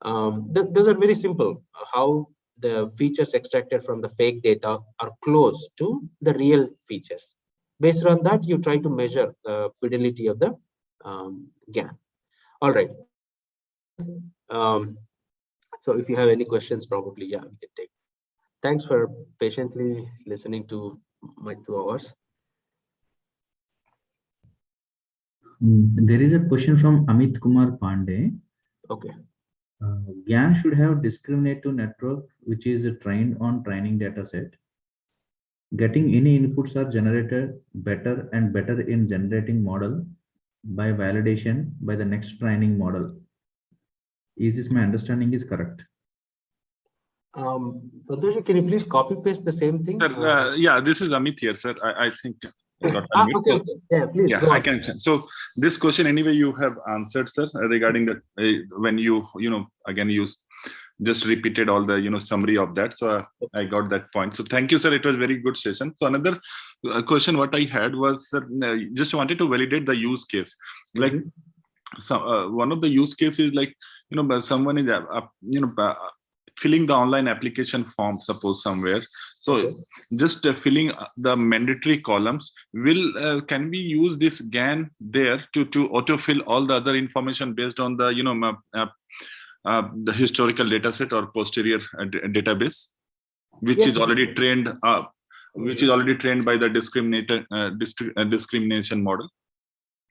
Those are very simple. How the features extracted from the fake data are close to the real features. Based on that, you try to measure the fidelity of the GAN. All right. So if you have any questions, probably, yeah, we can take. Thanks for patiently listening to my 2 hours.
There is a question from Amit Kumar Pandey.
Okay.
GAN should have discriminative network, which is trained on training data set. Getting any inputs are generated better and better in generating model by validation by the next training model. Is this my understanding is correct?
Santosh, can you please copy paste the same thing?
Sir, yeah, this is Amit here, sir. I think.
Okay. Yeah, please.
Yeah, I can. So this question anyway you have answered, sir, regarding the when you again you just repeated all the summary of that. So I got that point. So thank you, sir. It was very good session. So another question what I had was, sir, just wanted to validate the use case. Like one of the use cases, like someone is filling the online application form, suppose somewhere. So just filling the mandatory columns, can we use this GAN there to autofill all the other information based on the the historical data set or posterior database, which is already trained by the discrimination model?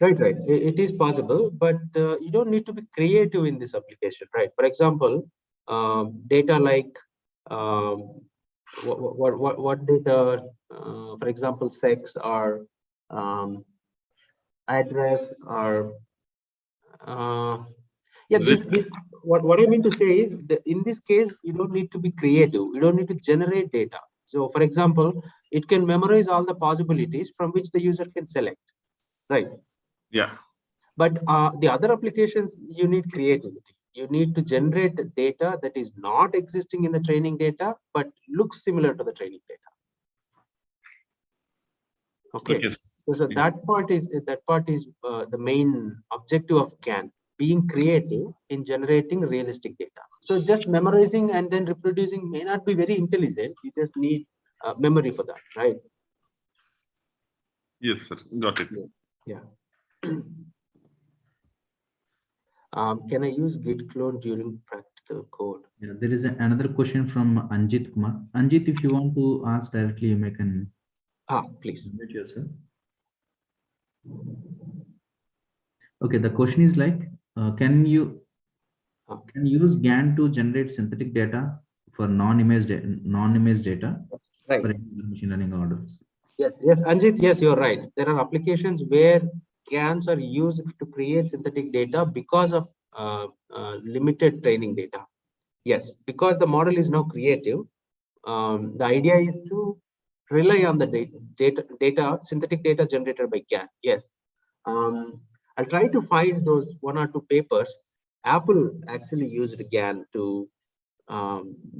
Right. It is possible, but you don't need to be creative in this application, right? For example, data like what data, for example, sex or address or what I mean to say is that in this case you don't need to be creative. You don't need to generate data. So for example, it can memorize all the possibilities from which the user can select, right?
Yeah.
But the other applications, you need creativity. You need to generate data that is not existing in the training data, but looks similar to the training data. Okay. So that part is the main objective of GAN, being creative in generating realistic data. So just memorizing and then reproducing may not be very intelligent. You just need memory for that, right?
Yes, sir. Got it.
Yeah. Can I use git clone during practical code?
Yeah, there is another question from Anjit Kumar. Anjit, if you want to ask directly, you can.
Please.
Unmute yourself. Okay, the question is like, can you use GAN to generate synthetic data for non-image data
right.
for machine learning models?
Yes, Anjit, yes, you're right. There are applications where GANs are used to create synthetic data because of limited training data. Yes, because the model is now creative. The idea is to rely on the data, synthetic data generated by GAN. Yes. I'll try to find those 1 or 2 papers. Apple actually used GAN to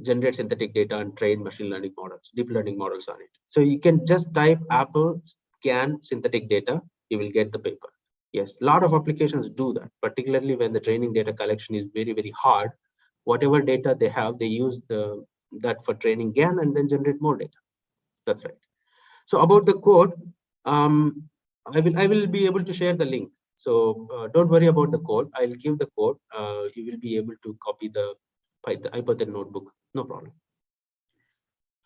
generate synthetic data and train machine learning models, deep learning models on it. So you can just type Apple GAN synthetic data, you will get the paper. Yes, a lot of applications do that, particularly when the training data collection is very, very hard. Whatever data they have, they use that for training GAN and then generate more data. That's right. So about the code, I will be able to share the link. So don't worry about the code. I'll give the code. You will be able to copy the Python notebook. No problem.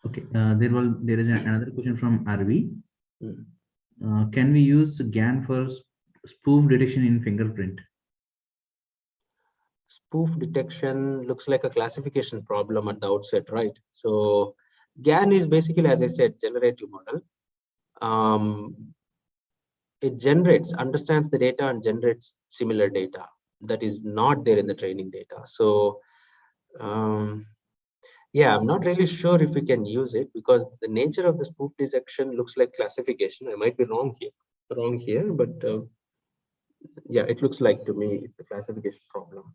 Okay. There is another question from RV. Can we use GAN for spoof detection in fingerprint?
Spoof detection looks like a classification problem at the outset, right? So GAN is basically, as I said, generative model. It understands the data and generates similar data. that is not there in the training data. So yeah, I'm not really sure if we can use it because the nature of the spoof detection looks like classification. I might be wrong here, but yeah, it looks like to me it's a classification problem.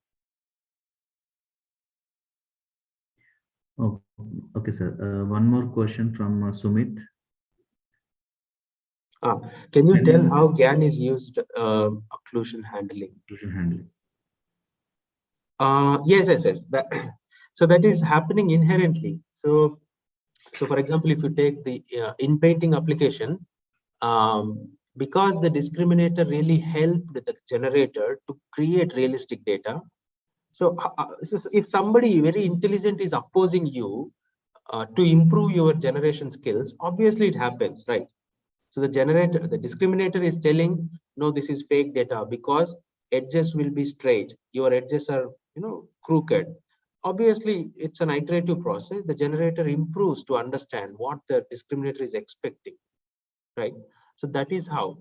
Oh, okay, sir. One more question from Sumit.
Can you tell how GAN is used occlusion handling?
Occlusion handling.
Yes. So that is happening inherently. So for example, if you take the in-painting application, because the discriminator really helped the generator to create realistic data. So if somebody very intelligent is opposing you to improve your generation skills, obviously it happens, right? So the discriminator is telling, no, this is fake data because edges will be straight. Your edges are, crooked. Obviously, it's an iterative process. The generator improves to understand what the discriminator is expecting, right? So that is how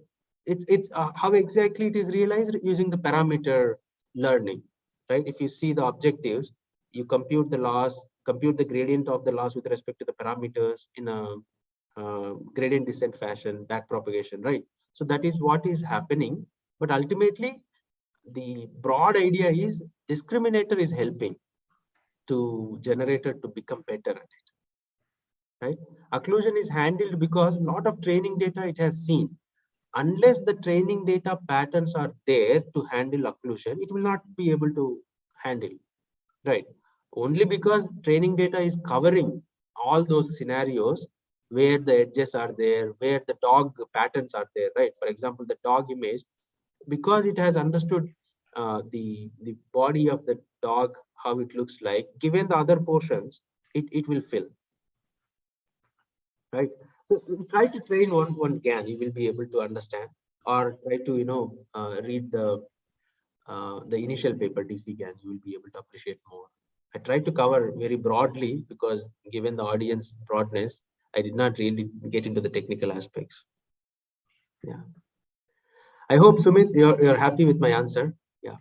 it's how exactly it is realized using the parameter learning, right? If you see the objectives, you compute the loss, compute the gradient of the loss with respect to the parameters in a gradient descent fashion, back propagation, right? So that is what is happening. But ultimately, the broad idea is discriminator is helping to generator to become better at it, right? Occlusion is handled because a lot of training data it has seen. Unless the training data patterns are there to handle occlusion, it will not be able to handle, right? Only because training data is covering all those scenarios where the edges are there, where the dog patterns are there, right? For example, the dog image, because it has understood the body of the dog, how it looks like, given the other portions, it will fill, right? So try to train one GAN, you will be able to understand, or try to read the initial paper DC GAN, you will be able to appreciate more. I tried to cover very broadly because given the audience broadness, I did not really get into the technical aspects. Yeah. I hope, Sumit, you're happy with my answer. Yeah.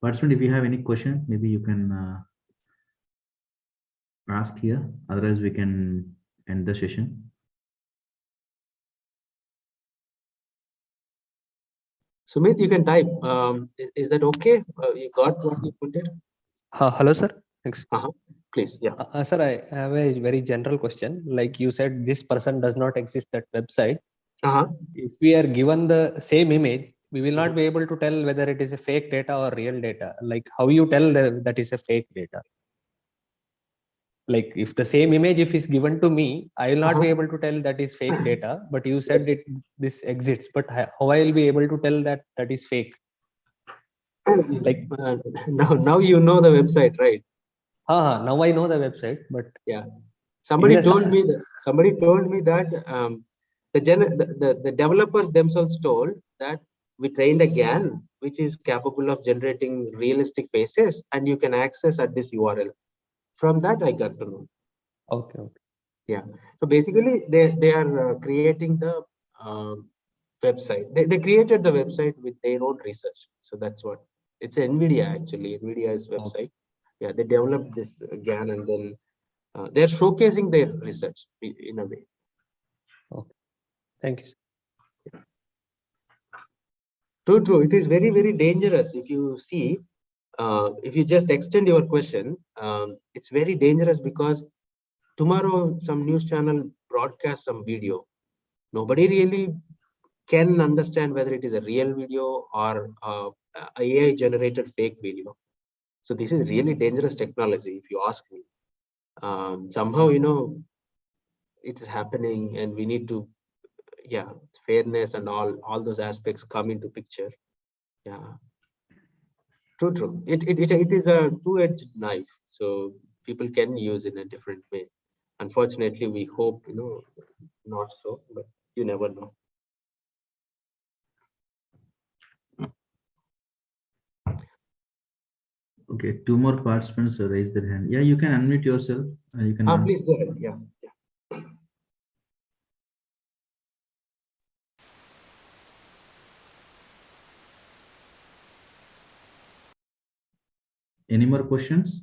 Participant, if you have any question, maybe you can ask here. Otherwise, we can end the session.
Sumit, you can type. Is that okay? You got what you put it?
Hello, sir. Thanks.
Please, yeah.
Sir, I have a very general question. Like you said, this person does not exist at website. If we are given the same image, we will not be able to tell whether it is a fake data or real data. Like how you tell that is a fake data? Like if the same image if is given to me, I will not be able to tell that is fake data. But you said this exists. But how I will be able to tell that is fake? Like
now you know the website, right?
Now I know the website, but
yeah, somebody told me that the developers themselves told that we trained a GAN which is capable of generating realistic faces, and you can access at this URL. From that, I got to know.
Okay.
Yeah. So basically, they are creating the website. They created the website with their own research. So that's what it's NVIDIA actually. NVIDIA's website.
Okay.
Yeah, they developed this GAN and then they're showcasing their research in a way.
Okay. Thank you, sir.
True. It is very, very dangerous. If you see, if you just extend your question, it's very dangerous because tomorrow some news channel broadcasts some video. Nobody really can understand whether it is a real video or AI generated fake video. So this is really dangerous technology, if you ask me. Somehow, it is happening, and we need to, fairness and all those aspects come into picture. Yeah, true. It is a two-edged knife, so people can use it in a different way. Unfortunately, we hope not so, but you never know.
Okay, two more participants raise their hand. Yeah, you can unmute yourself. You can.
Please go ahead. Yeah.
Any more questions?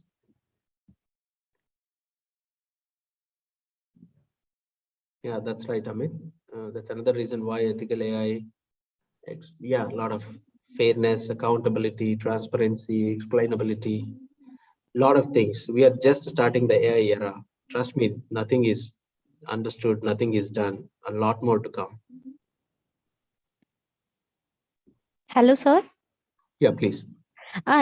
Yeah, that's right, Amit. That's another reason why ethical AI, a lot of fairness, accountability, transparency, explainability, a lot of things. We are just starting the AI era. Trust me, nothing is understood, nothing is done. A lot more to come.
Hello, sir.
Yeah, please.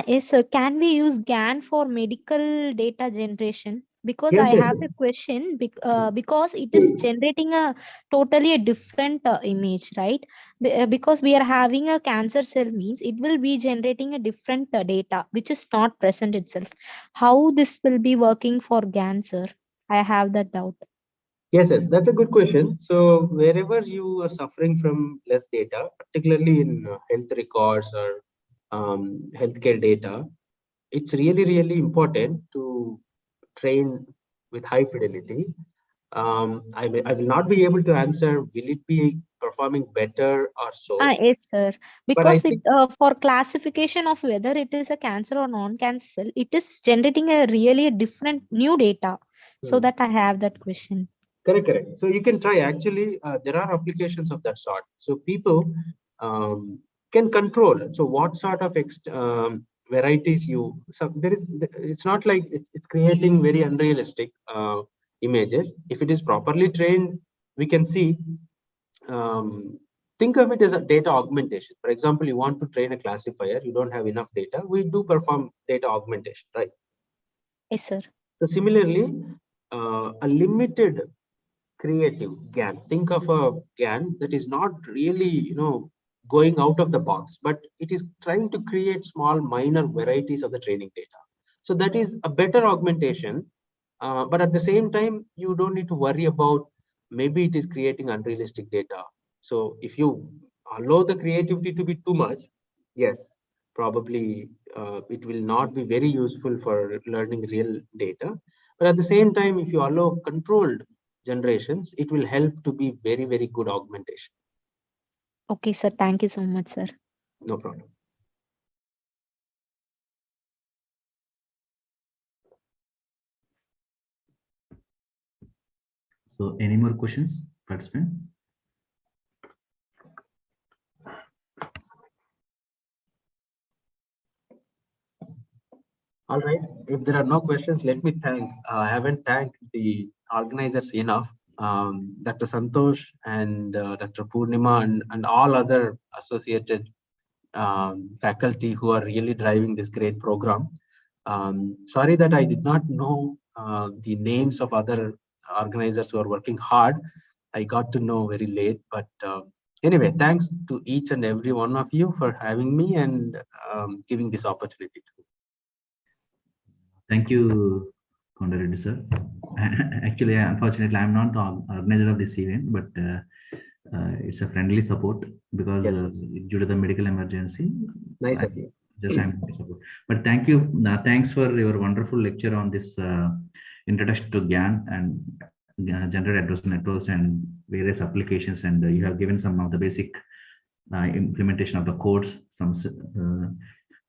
Yes, sir. Can we use GAN for medical data generation? Because
Yes,
I
yes.
have a question because it is generating a totally different image, right? Because we are having a cancer cell means it will be generating a different data which is not present itself. How this will be working for GAN, sir? I have that doubt.
Yes, yes, that's a good question. So wherever you are suffering from less data, particularly in health records or healthcare data, it's really, really important to train with high fidelity. I will not be able to answer, will it be performing better or so?
Yes, sir.
But I
Because it
think,
for classification of whether it is a cancer or non-cancer, it is generating a really different new data. So that I have that question.
correct. So you can try. Actually, there are applications of that sort. So people can control. So what sort of varieties you? So there is. It's not like it's creating very unrealistic images. If it is properly trained, we can see. Think of it as a data augmentation. For example, you want to train a classifier. You don't have enough data. We do perform data augmentation, right?
Yes, sir.
So similarly, a limited creative GAN. Think of a GAN that is not really, going out of the box, but it is trying to create small minor varieties of the training data. So that is a better augmentation. But at the same time, you don't need to worry about maybe it is creating unrealistic data. So if you allow the creativity to be too much, yes, probably it will not be very useful for learning real data. But at the same time, if you allow controlled generations, it will help to be very, very good augmentation.
Okay, sir. Thank you so much, sir.
No problem.
So any more questions, participant?
All right. If there are no questions, let me thank. I haven't thanked the organizers enough, Dr. Santosh and Dr. Purnima and all other associated faculty who are really driving this great program. Sorry that I did not know the names of other organizers who are working hard. I got to know very late, but anyway, thanks to each and every one of you for having me and giving this opportunity.
Thank you, Kondareddy sir. Actually, unfortunately, I'm not the organizer of this event, but it's a friendly support because due to the medical emergency.
Nice of you.
Just I'm support. But thank you. Thanks for your wonderful lecture on this introduction to GAN and generative address networks and various applications, and you have given some of the basic implementation of the codes. Some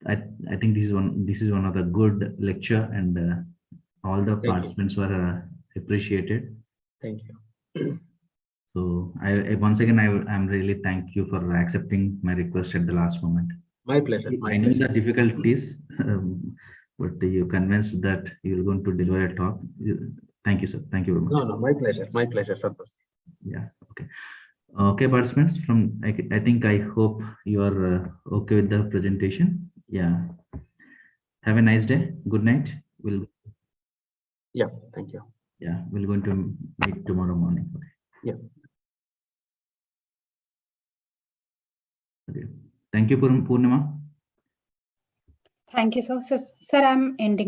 I think this is one of the good lecture, and all the participants were appreciated.
Thank you.
So I once again I'm really thank you for accepting my request at the last moment.
My pleasure.
I know the difficulties, but you convinced that you're going to deliver a talk. Thank you, sir. Thank you very much.
No, my pleasure. My pleasure, Santosh.
Yeah. Okay. Okay, participants. I think I hope you are okay with the presentation. Yeah. Have a nice day. Good night.
Yeah. Thank you.
Yeah, we're going to meet tomorrow morning. Okay.
Yeah.
Okay. Thank you, Purnima.
Thank you, sir. Sir, I'm ending.